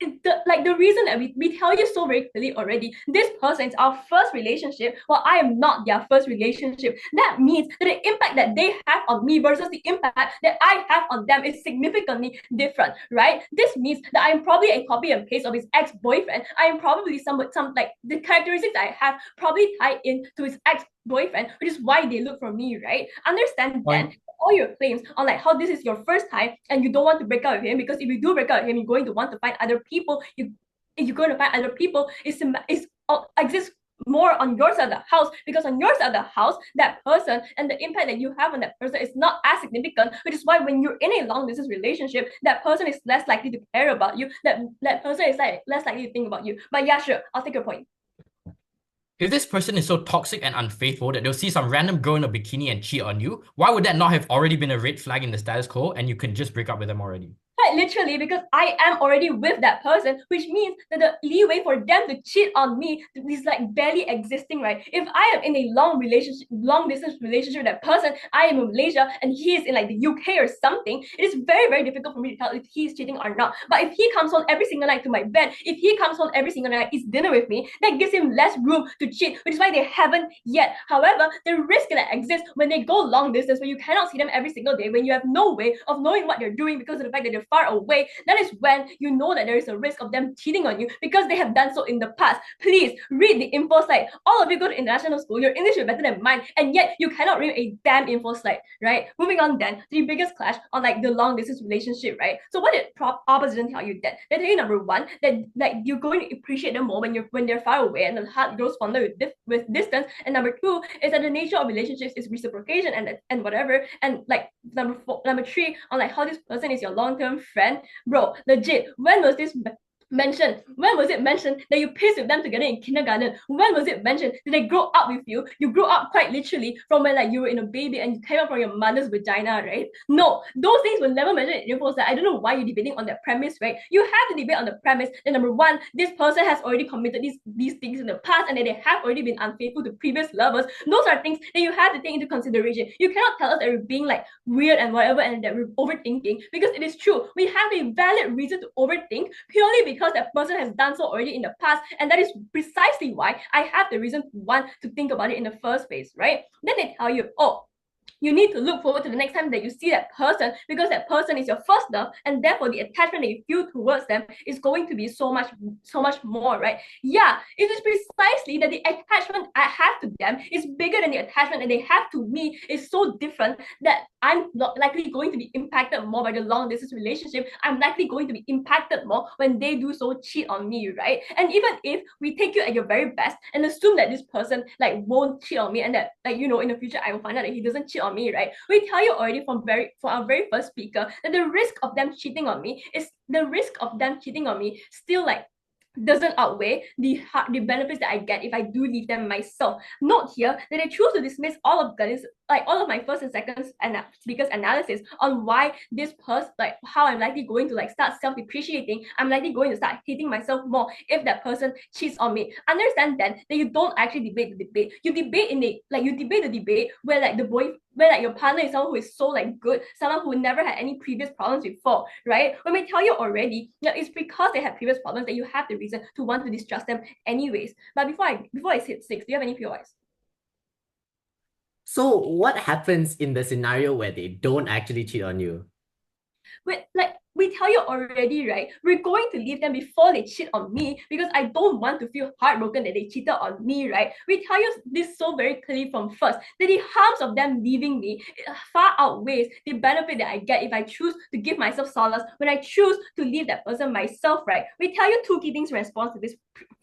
The reason that we tell you so very clearly already, this person is our first relationship while I am not their first relationship. That means that the impact that they have on me versus the impact that I have on them is significantly different, right? This means that I am probably a copy and paste of his ex-boyfriend. I am probably some like the characteristics I have probably tie in to his ex-boyfriend, which is why they look for me, right? Understand then all your claims on like how this is your first time and you don't want to break up with him, because if you do break up with him, you're going to want to find other people. You're going to find other people exists more on your side of the house, because on your side of the house, that person and the impact that you have on that person is not as significant, which is why when you're in a long distance relationship, that person is less likely to care about you, that person is like less likely to think about you. But yeah, sure, I'll take your point. If this person is so toxic and unfaithful that they'll see some random girl in a bikini and cheat on you, why would that not have already been a red flag in the status quo and you can just break up with them already? Right, literally, because I am already with that person, which means that the leeway for them to cheat on me is like barely existing, right? If I am in a long distance relationship with that person, I am in Malaysia and he is in like the UK or something, it is very, very difficult for me to tell if he is cheating or not. But if he comes home every single night to my bed, if he comes home every single night, eats dinner with me, that gives him less room to cheat, which is why they haven't yet. However, the risk that exists when they go long distance, when you cannot see them every single day, when you have no way of knowing what they're doing because of the fact that they're far away, that is when you know that there is a risk of them cheating on you because they have done so in the past. Please read the info slide. All of you go to international school, your English is better than mine, and yet you cannot read a damn info slide, right? Moving on then, the biggest clash on like the long distance relationship, right? So what did opposition tell you then? They tell you number one, that like you're going to appreciate them more when they're far away and the heart grows fonder with distance. And number two is that the nature of relationships is reciprocation and whatever. And like number three on like how this person is your long-term friend. Bro, legit, when was this mentioned? When was it mentioned that you pissed with them together in kindergarten? When was it mentioned that they grow up with you? You grew up quite literally from when like you were in a baby and you came out from your mother's vagina, right? No, those things were never mentioned in info. I don't know why you're debating on that premise, right? You have to debate on the premise that number one, this person has already committed these things in the past and that they have already been unfaithful to previous lovers. Those are things that you have to take into consideration. You cannot tell us that we're being like weird and whatever and that we're overthinking, because it is true. We have a valid reason to overthink purely because because that person has done so already in the past, and that is precisely why I have the reason to want to think about it in the first place, right? Then they tell you, oh, you need to look forward to the next time that you see that person, because that person is your first love, and therefore the attachment that you feel towards them is going to be so much more, right? Yeah, it is precisely that the attachment I have to them is bigger than the attachment that they have to me, is so different that I'm not likely going to be impacted more by the long distance relationship. I'm likely going to be impacted more when they do so cheat on me, right? And even if we take you at your very best and assume that this person like won't cheat on me, and that like in the future I will find out that he doesn't cheat on me, right? We tell you already from our very first speaker that the risk of them cheating on me still like doesn't outweigh the benefits that I get if I do leave them myself. Note here that I choose to dismiss all of this, like all of my first and second speakers analysis on why this person, like how I'm likely going to like start self-depreciating. I'm likely going to start hating myself more if that person cheats on me. Understand then that you don't actually debate the debate. You debate the debate where like where like your partner is someone who is so like good, someone who never had any previous problems before, right? When we tell you already that it's because they had previous problems that you have the reason to want to distrust them anyways. But before I hit 6, do you have any POIs? So what happens in the scenario where they don't actually cheat on you? We tell you already, right? We're going to leave them before they cheat on me, because I don't want to feel heartbroken that they cheated on me, right? We tell you this so very clearly from first, that the harms of them leaving me far outweighs the benefit that I get if I choose to give myself solace when I choose to leave that person myself, right? We tell you 2 key things in response to this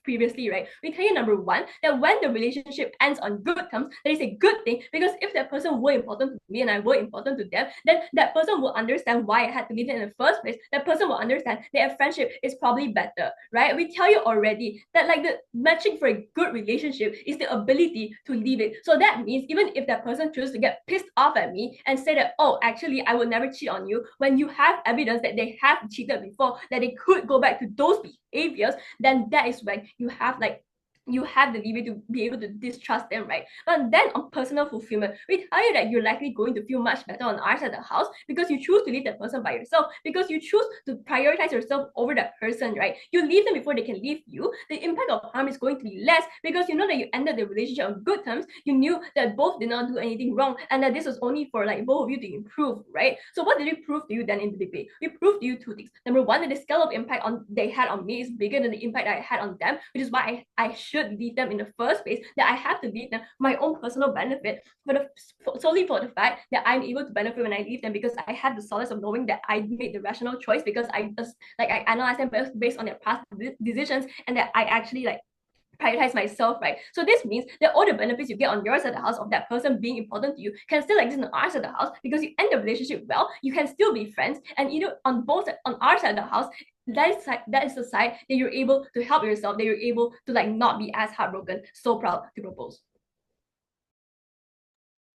previously, right? We tell you number 1, that when the relationship ends on good terms, that is a good thing, because if that person were important to me and I were important to them, then that person will understand why I had to leave them in the first place. That person will understand that a friendship is probably better, right? We tell you already that like the matching for a good relationship is the ability to leave it. So that means even if that person chooses to get pissed off at me and say that, oh, actually I would never cheat on you, when you have evidence that they have cheated before, that they could go back to those behaviors, then that is when you have the leeway to be able to distrust them, right? But then on personal fulfillment, we tell you that you're likely going to feel much better on our side of the house because you choose to leave that person by yourself, because you choose to prioritize yourself over that person, right? You leave them before they can leave you. The impact of harm is going to be less because you know that you ended the relationship on good terms. You knew that both did not do anything wrong and that this was only for like both of you to improve, right? So what did we prove to you then in the debate? We proved to you 2 things. Number 1, that the scale of impact they had on me is bigger than the impact I had on them, which is why I should leave them in the first place, that I have to leave them for my own personal benefit, solely for the fact that I'm able to benefit when I leave them, because I had the solace of knowing that I made the rational choice, because I analyzed them based on their past decisions, and that I actually prioritize myself, right? So this means that all the benefits you get on your side of the house of that person being important to you can still exist on our side of the house, because you end the relationship well, you can still be friends, and either on our side of the house, that is the side that you're able to help yourself, that you're able to not be as heartbroken. So proud to propose.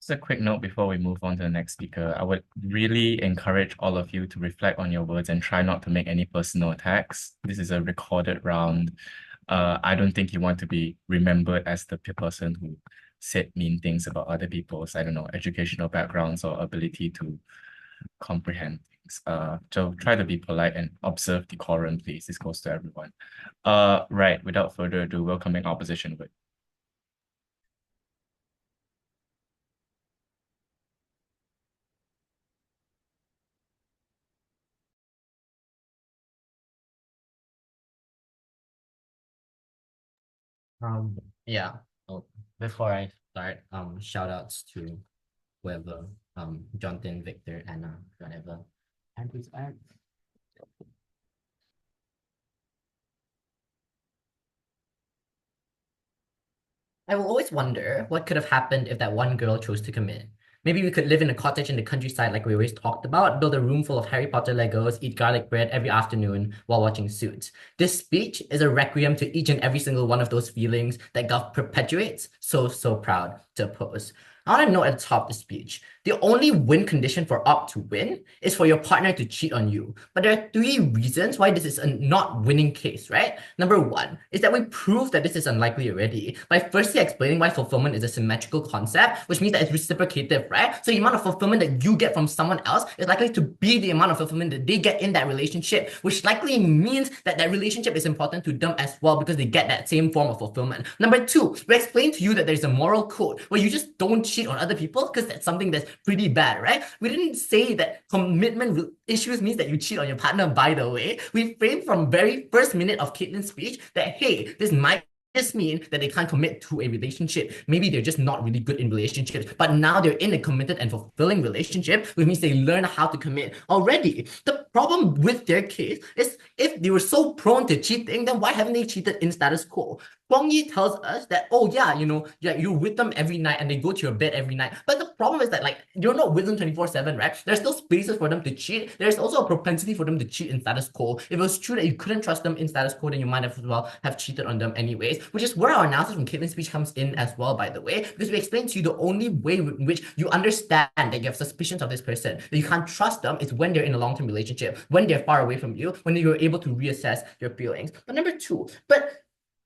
Just a quick note before we move on to the next speaker. I would really encourage all of you to reflect on your words and try not to make any personal attacks. This is a recorded round. I don't think you want to be remembered as the person who said mean things about other people's, I don't know, educational backgrounds or ability to comprehend things. So try to be polite and observe decorum, please. This goes to everyone. Right, without further ado, welcoming opposition with. Yeah. Oh, before I start, shout outs to whoever, Jonathan, Victor, Anna, whatever. And please add. I will always wonder what could have happened if that one girl chose to commit. Maybe we could live in a cottage in the countryside like we always talked about, build a room full of Harry Potter Legos, eat garlic bread every afternoon while watching Suits. This speech is a requiem to each and every single one of those feelings that Gulf perpetuates. So proud to oppose. I want to note at the top of the speech, the only win condition for opt to win is for your partner to cheat on you. But there are 3 reasons why this is a not winning case, right? Number 1 is that we prove that this is unlikely already by firstly explaining why fulfillment is a symmetrical concept, which means that it's reciprocative, right? So the amount of fulfillment that you get from someone else is likely to be the amount of fulfillment that they get in that relationship, which likely means that that relationship is important to them as well because they get that same form of fulfillment. Number 2, we explain to you that there's a moral code where you just don't cheat on other people because that's something that's pretty bad, right? We didn't say that commitment issues means that you cheat on your partner, by the way. We framed from very first minute of Caitlin's speech that, hey, this might just mean that they can't commit to a relationship. Maybe they're just not really good in relationships, but now they're in a committed and fulfilling relationship, which means they learn how to commit already. The problem with their case is if they were so prone to cheating, then why haven't they cheated in status quo? Guang Yi tells us that, oh yeah, you're with them every night and they go to your bed every night. But the problem is that you're not with them 24/7, right? There's still spaces for them to cheat. There's also a propensity for them to cheat in status quo. If it was true that you couldn't trust them in status quo, then you might as well have cheated on them anyways, which is where our analysis from Caitlin's speech comes in as well, by the way, because we explained to you the only way in which you understand that you have suspicions of this person, that you can't trust them, is when they're in a long-term relationship, when they're far away from you, when you're able to reassess your feelings. But number 2,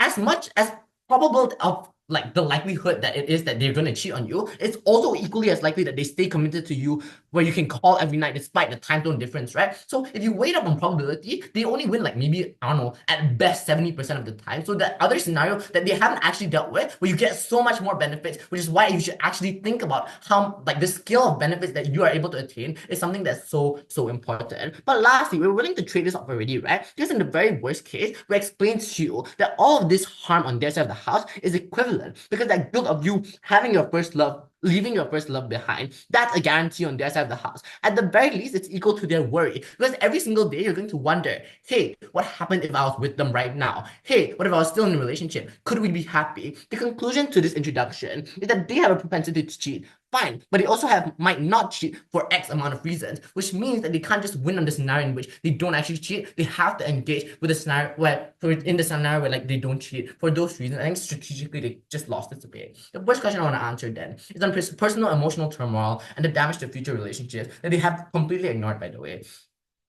as much as probable of the likelihood that it is that they're going to cheat on you, it's also equally as likely that they stay committed to you where you can call every night despite the time zone difference, right? So if you weigh up on probability, they only win maybe, I don't know, at best 70% of the time. So the other scenario that they haven't actually dealt with, where you get so much more benefits, which is why you should actually think about how the scale of benefits that you are able to attain is something that's so important. But lastly, we're willing to trade this off already, right? Because in the very worst case, we explained to you that all of this harm on their side of the house is equivalent, because that guilt of you having your first love, leaving your first love behind, that's a guarantee on their side of the house. At the very least, it's equal to their worry, because every single day you're going to wonder, hey, what happened if I was with them right now? Hey, what if I was still in a relationship? Could we be happy? The conclusion to this introduction is that they have a propensity to cheat. Fine, but they also might not cheat for X amount of reasons, which means that they can't just win on the scenario in which they don't actually cheat. They have to engage with the scenario where they don't cheat for those reasons. I think strategically they just lost this debate. The first question I want to answer then is on personal emotional turmoil and the damage to future relationships that they have completely ignored, by the way.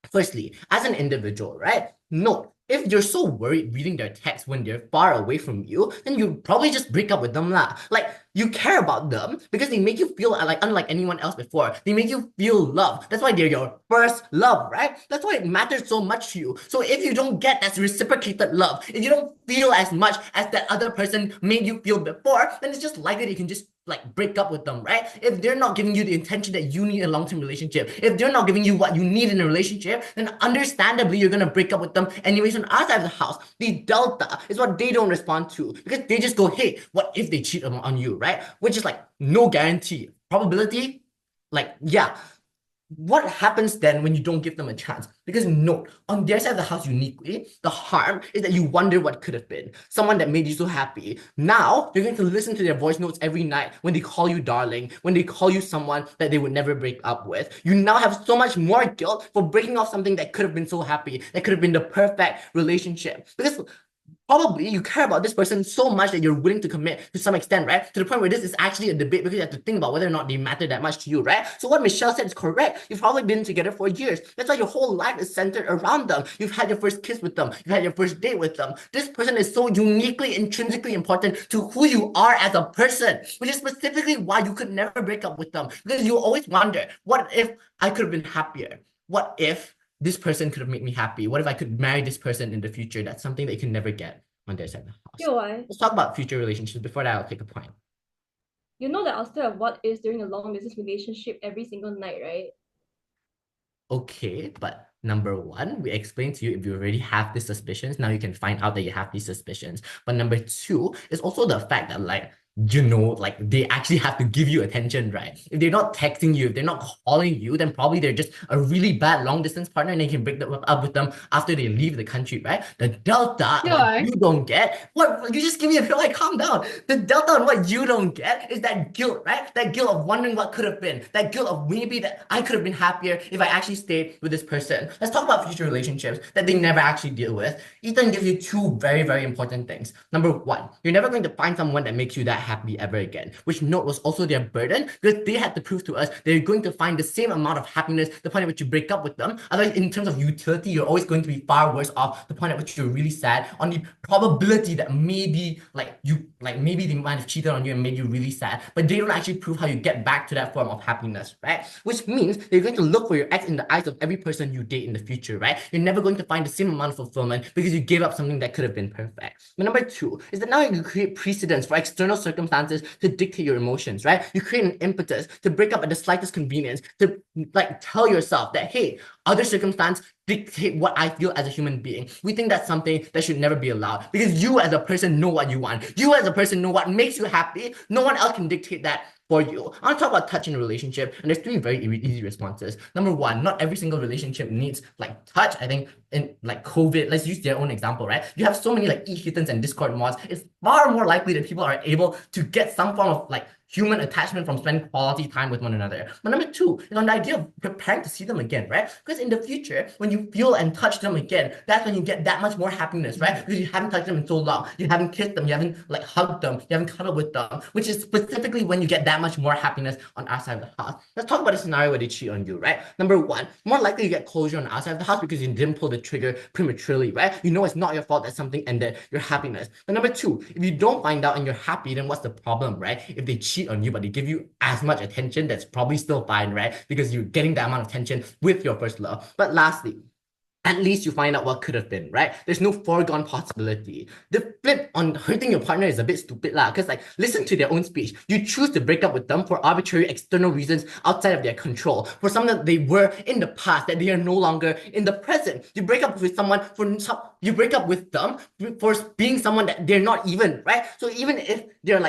Firstly, as an individual, right? Note, if you're so worried reading their text when they're far away from you, then you probably just break up with them lah. You care about them because they make you feel unlike anyone else before. They make you feel loved. That's why they're your first love, right? That's why it matters so much to you. So if you don't get that reciprocated love, if you don't feel as much as that other person made you feel before, then it's just likely that you can just break up with them, right? If they're not giving you the attention that you need in a long-term relationship, if they're not giving you what you need in a relationship, then understandably you're gonna break up with them anyways. On our side of the house, the delta is what they don't respond to, because they just go, hey, what if they cheat on you, right? Which is no guarantee. Probability, yeah. What happens then when you don't give them a chance? Because note, on their side of the house uniquely, the harm is that you wonder what could have been. Someone that made you so happy. Now, you're going to listen to their voice notes every night when they call you darling, when they call you someone that they would never break up with. You now have so much more guilt for breaking off something that could have been so happy, that could have been the perfect relationship. Because probably you care about this person so much that you're willing to commit to some extent, right? To the point where this is actually a debate because you have to think about whether or not they matter that much to you, right? So what Michelle said is correct. You've probably been together for years. That's why your whole life is centered around them. You've had your first kiss with them. You've had your first date with them. This person is so uniquely, intrinsically important to who you are as a person, which is specifically why you could never break up with them. Because you always wonder, what if I could have been happier? What if this person could have made me happy? What if I could marry this person in the future? That's something that you can never get on their side of the house. Let's talk about future relationships. Before that, I'll take a point. You know that I'll still have what is during a long distance relationship every single night, right? Okay, but number 1, we explained to you if you already have these suspicions, now you can find out that you have these suspicions. But number 2 is also the fact that they actually have to give you attention, right? If they're not texting you, if they're not calling you, then probably they're just a really bad long distance partner and you can break up with them after they leave the country, right? The delta you don't get, you just give me a calm down. The delta on what you don't get is that guilt, right? That guilt of wondering what could have been, that guilt of maybe that I could have been happier if I actually stayed with this person. Let's talk about future relationships that they never actually deal with. Ethan gives you 2 very, very important things. Number 1, you're never going to find someone that makes you that happily ever again. Which note was also their burden because they had to prove to us they're going to find the same amount of happiness the point at which you break up with them. Otherwise, in terms of utility, you're always going to be far worse off the point at which you're really sad on the probability that maybe maybe they might have cheated on you and made you really sad, but they don't actually prove how you get back to that form of happiness, right? Which means you're going to look for your ex in the eyes of every person you date in the future, right? You're never going to find the same amount of fulfillment because you gave up something that could have been perfect. But number two is that now you create precedents for external circumstances to dictate your emotions, right? You create an impetus to break up at the slightest convenience, to tell yourself that, hey, other circumstance dictate what I feel as a human being. We think that's something that should never be allowed because you as a person know what you want. You as a person know what makes you happy. No one else can dictate that for you. I want to talk about touch in a relationship, and there's three very easy responses. Number one, not every single relationship needs touch. I think in COVID, let's use their own example, right? You have so many e-kittens and Discord mods. It's far more likely that people are able to get some form of human attachment from spending quality time with one another. But number two is on the idea of preparing to see them again, right? Because in the future, when you feel and touch them again, that's when you get that much more happiness, right? Because you haven't touched them in so long. You haven't kissed them, you haven't hugged them, you haven't cuddled with them, which is specifically when you get that much more happiness on our side of the house. Let's talk about a scenario where they cheat on you, right? Number one, more likely you get closure on our side of the house because you didn't pull the trigger prematurely, right? You know it's not your fault that something ended your happiness. But number two, if you don't find out and you're happy, then what's the problem, right? If they cheat on you, but they give you as much attention, that's probably still fine, right? Because you're getting that amount of attention with your first love. But lastly, at least you find out what could have been, right? There's no foregone possibility. The flip on hurting your partner is a bit stupid lah, because listen to their own speech. You choose to break up with them for arbitrary external reasons outside of their control, for something that they were in the past that they are no longer in the present. You break up with someone you break up with them for being someone that they're not even, right? So even if they're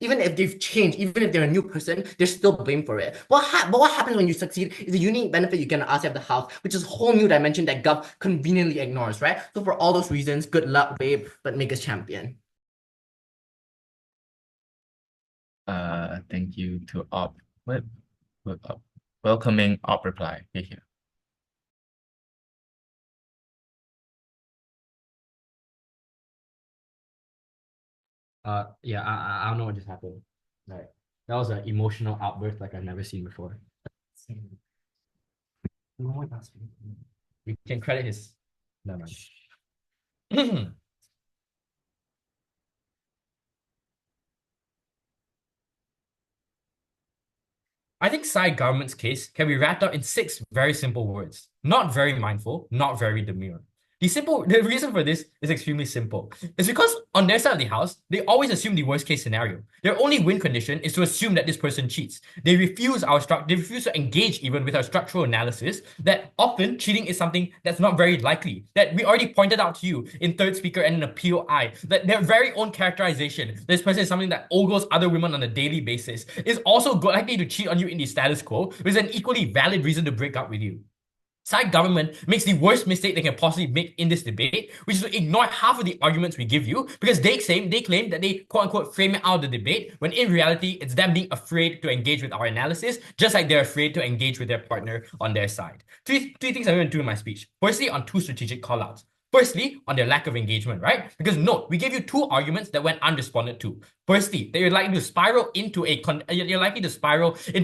even if they've changed, even if they're a new person, they're still blamed for it. But what happens when you succeed is the unique benefit you get on outside of the house, which is a whole new dimension that Gov conveniently ignores, right? So for all those reasons, good luck, babe, but make us champion. Thank you to Op. Welcoming Op reply. Here. Yeah, I don't know what just happened. That was an emotional outburst I've never seen before. We can credit his. No, no. I think Psy government's case can be wrapped up in 6 very simple words. Not very mindful, not very demure. The reason for this is extremely simple. It's because on their side of the house, they always assume the worst case scenario. Their only win condition is to assume that this person cheats. They refuse to engage even with our structural analysis that often cheating is something that's not very likely. That we already pointed out to you in third speaker and in appeal I, that their very own characterization, this person is something that ogles other women on a daily basis, is also likely to cheat on you in the status quo, which is an equally valid reason to break up with you. Side government makes the worst mistake they can possibly make in this debate, which is to ignore half of the arguments we give you because they claim that they quote-unquote frame it out of the debate when in reality it's them being afraid to engage with our analysis, just like they're afraid to engage with their partner on their side. Three things I'm going to do in my speech. Firstly, on 2 strategic callouts. Firstly, on their lack of engagement, right? Because note, we gave you 2 arguments that went unresponded to. Firstly, that you're likely to spiral into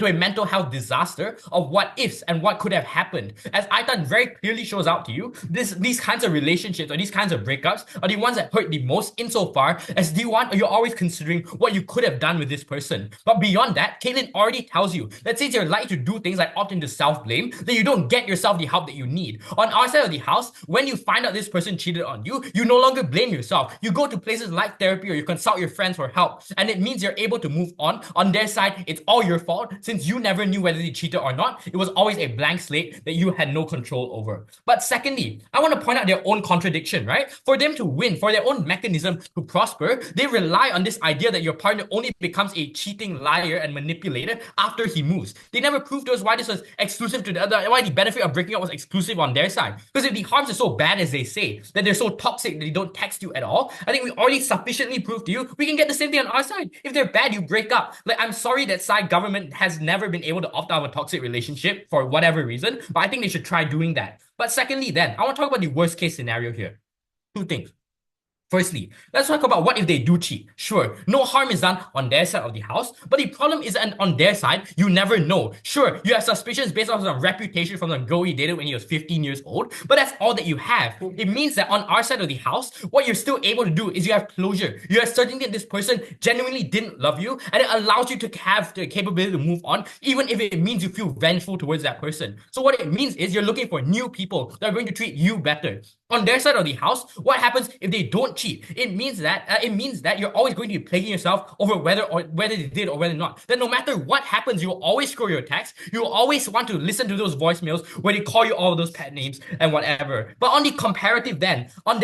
a mental health disaster of what ifs and what could have happened. As Aitan very clearly shows out to you, these kinds of relationships or these kinds of breakups are the ones that hurt the most insofar as you're always considering what you could have done with this person. But beyond that, Caitlin already tells you that since you're likely to do things like opt into self-blame, that you don't get yourself the help that you need. On our side of the house, when you find out this person cheated on you, you no longer blame yourself. You go to places like therapy or you consult your friends for help. And it means you're able to move on. On their side, it's all your fault. Since you never knew whether they cheated or not, it was always a blank slate that you had no control over. But secondly, I want to point out their own contradiction, right? For them to win, for their own mechanism to prosper, they rely on this idea that your partner only becomes a cheating liar and manipulator after he moves. They never proved to us why this was exclusive to the other, why the benefit of breaking up was exclusive on their side. Because if the harms are so bad as they say, that they're so toxic that they don't text you at all, I think we already sufficiently proved to you we can get the same thing on our side. If they're bad, you break up. I'm sorry that side government has never been able to opt out of a toxic relationship for whatever reason, but I think they should try doing that. But secondly, then, I want to talk about the worst case scenario here. 2 things. Firstly, let's talk about what if they do cheat. Sure, no harm is done on their side of the house, but the problem isn't on their side. You never know. Sure, you have suspicions based on some reputation from the girl you dated when he was 15 years old, but that's all that you have. It means that on our side of the house, what you're still able to do is you have closure. You have certainty that this person genuinely didn't love you, and it allows you to have the capability to move on, even if it means you feel vengeful towards that person. So what it means is you're looking for new people that are going to treat you better. On their side of the house, what happens if they don't cheat? It means that you're always going to be plaguing yourself over whether they did or whether not. Then no matter what happens, you will always scroll your text. You will always want to listen to those voicemails where they call you all of those pet names and whatever. But on the comparative then, on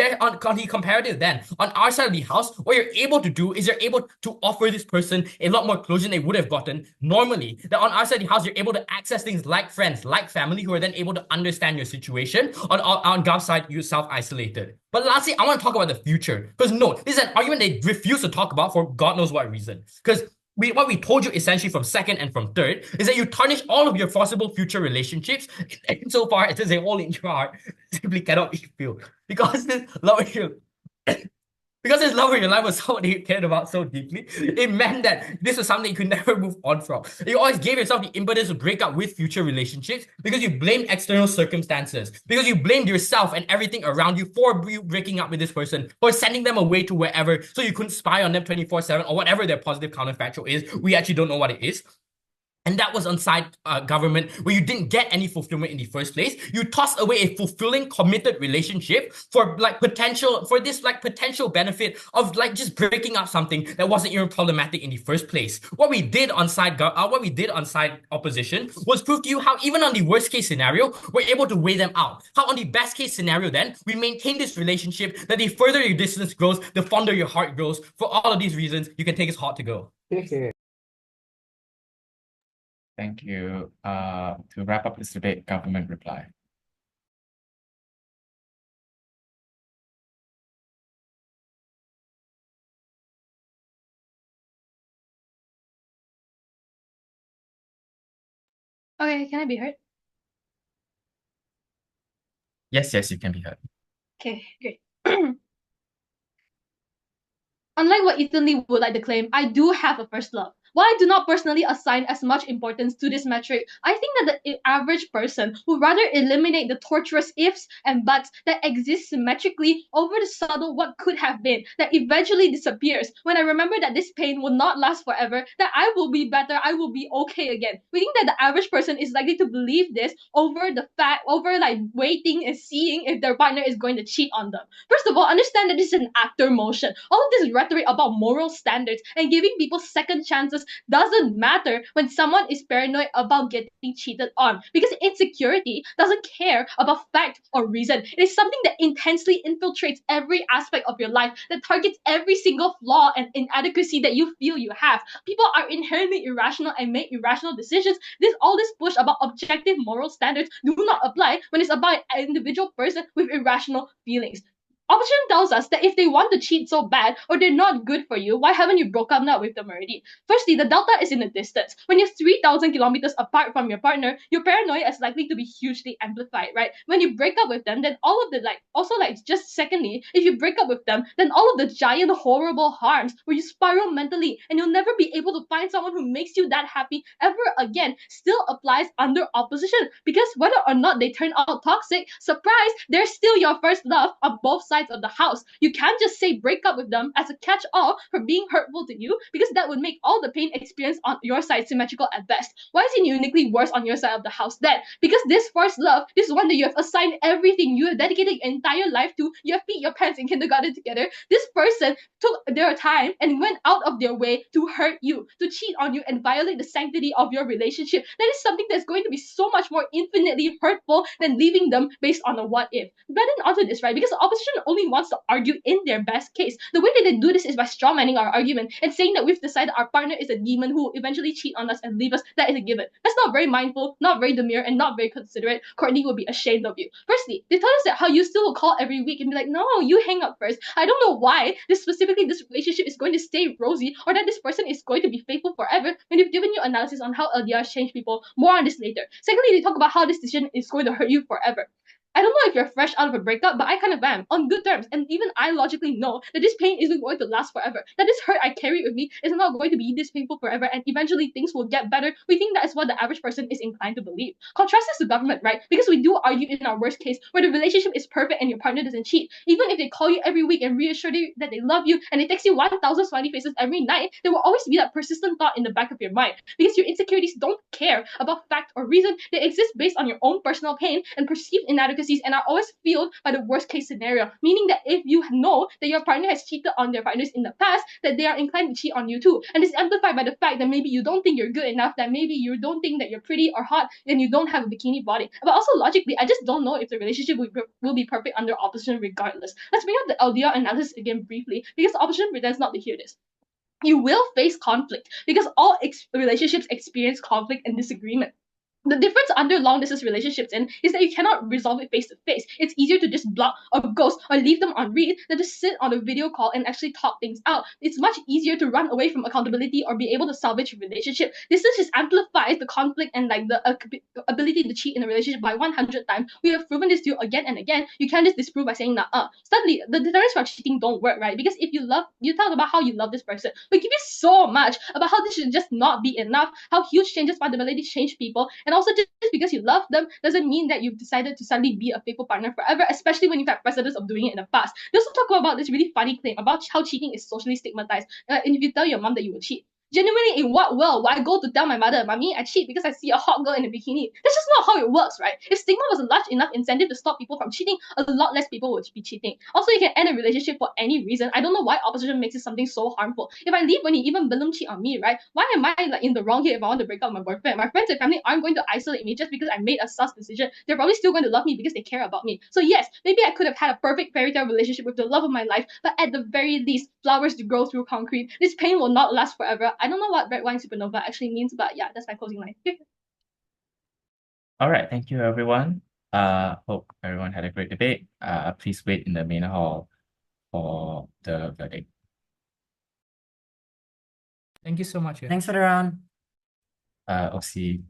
our side of the house, what you're able to do is you're able to offer this person a lot more closure than they would have gotten normally. That on our side of the house, you're able to access things like friends, like family, who are then able to understand your situation. On Gov's side, you self-isolated. But lastly, I want to talk about the future. Because no, this is an argument they refuse to talk about for God knows what reason. Because what we told you essentially from second and from third is that you tarnish all of your possible future relationships insofar as a hole in your heart simply cannot be filled. Because this love because his love in your life was someone you cared about so deeply, it meant that this was something you could never move on from. You always gave yourself the impetus to break up with future relationships because you blamed external circumstances, because you blamed yourself and everything around you for you breaking up with this person, for sending them away to wherever so you couldn't spy on them 24/7 or whatever their positive counterfactual is. We actually don't know what it is. And that was on side government where you didn't get any fulfillment in the first place. You tossed away a fulfilling, committed relationship for this potential benefit of just breaking up something that wasn't even problematic in the first place. What we did on side opposition was prove to you how even on the worst case scenario, we're able to weigh them out. How on the best case scenario then, we maintain this relationship that the further your distance grows, the fonder your heart grows. For all of these reasons, you can take us hot to go. Thank you. To wrap up this debate, government reply. Okay, can I be heard? Yes, you can be heard. Okay, great. Unlike what Ethan Lee would like to claim, I do have a first love. While I do not personally assign as much importance to this metric, I think that the average person would rather eliminate the torturous ifs and buts that exist symmetrically over the subtle what could have been that eventually disappears when I remember that this pain will not last forever, that I will be better, I will be okay again. We think that the average person is likely to believe this over waiting and seeing if their partner is going to cheat on them. First of all, understand that this is an actor motion. All of this rhetoric about moral standards and giving people second chances doesn't matter when someone is paranoid about getting cheated on, because insecurity doesn't care about fact or reason. It is something that intensely infiltrates every aspect of your life, that targets every single flaw and inadequacy that you feel you have. People are inherently irrational and make irrational decisions. All this push about objective moral standards do not apply when it's about an individual person with irrational feelings. Opposition tells us that if they want to cheat so bad or they're not good for you, why haven't you broken up with them already? Firstly, the delta is in the distance. When you're 3,000 kilometers apart from your partner, your paranoia is likely to be hugely amplified, right? When you break up with them, then all of the just secondly, if you break up with them, then all of the giant horrible harms where you spiral mentally and you'll never be able to find someone who makes you that happy ever again still applies under opposition, because whether or not they turn out toxic, surprise, they're still your first love on both sides of the house. You can't just say break up with them as a catch-all for being hurtful to you, because that would make all the pain experienced on your side symmetrical at best. Why is it uniquely worse on your side of the house then? Because this first love, this one that you have assigned everything, you have dedicated your entire life to, you have peed your pants in kindergarten together, this person took their time and went out of their way to hurt you, to cheat on you and violate the sanctity of your relationship. That is something that's going to be so much more infinitely hurtful than leaving them based on a what if. But then onto this, right? Because the opposition only wants to argue in their best case. The way that they do this is by strawmanning our argument and saying that we've decided our partner is a demon who will eventually cheat on us and leave us. That is a given. That's not very mindful, not very demure, and not very considerate. Courtney will be ashamed of you. Firstly, they tell us that how you still will call every week and be like, no, you hang up first. I don't know why this relationship is going to stay rosy or that this person is going to be faithful forever when you've given you analysis on how LDRs change people. More on this later. Secondly, they talk about how this decision is going to hurt you forever. I don't know if you're fresh out of a breakup, but I kind of am, on good terms. And even I logically know that this pain isn't going to last forever. That this hurt I carry with me is not going to be this painful forever, and eventually things will get better. We think that is what the average person is inclined to believe. Contrast this to government, right? Because we do argue in our worst case where the relationship is perfect and your partner doesn't cheat. Even if they call you every week and reassure you that they love you and they text you 1,000 smiley faces every night, there will always be that persistent thought in the back of your mind. Because your insecurities don't care about fact or reason. They exist based on your own personal pain and perceived inadequacies and are always fueled by the worst case scenario. Meaning that if you know that your partner has cheated on their partners in the past, that they are inclined to cheat on you too. And this is amplified by the fact that maybe you don't think you're good enough, that maybe you don't think that you're pretty or hot, and you don't have a bikini body. But also logically, I just don't know if the relationship will be perfect under opposition regardless. Let's bring up the LDR analysis again briefly, because the opposition pretends not to hear this. You will face conflict because all relationships experience conflict and disagreement. The difference under long distance relationships is that you cannot resolve it face to face. It's easier to just block or ghost or leave them on read than to sit on a video call and actually talk things out. It's much easier to run away from accountability or be able to salvage a relationship. Distance just amplifies the conflict and like the ability to cheat in a relationship by 100 times. We have proven this to you again and again. You can't just disprove by saying nah. Sadly, the deterrents for cheating don't work, right? Because if you talk about how you love this person, we give you so much about how this should just not be enough, how huge changes fundamentally change people, and also just because you love them doesn't mean that you've decided to suddenly be a faithful partner forever, especially when you've had precedents of doing it in the past. They also talk about this really funny claim about how cheating is socially stigmatized, and if you tell your mom that you will cheat. Genuinely, in what world would I go to tell my mother, Mommy, I cheat because I see a hot girl in a bikini? That's just not how it works, right? If stigma was a large enough incentive to stop people from cheating, a lot less people would be cheating. Also, you can end a relationship for any reason. I don't know why opposition makes it something so harmful. If I leave when you even Billum cheat on me, right? Why am I like in the wrong here if I want to break up with my boyfriend? My friends and family aren't going to isolate me just because I made a sus decision. They're probably still going to love me because they care about me. So yes, maybe I could have had a perfect fairy tale relationship with the love of my life, but at the very least, flowers to grow through concrete. This pain will not last forever. I don't know what red wine supernova actually means, but yeah, that's my closing line. All right, thank you everyone. Hope everyone had a great debate. Please wait in the main hall for the verdict. Thank you so much. Thanks for the round. OC.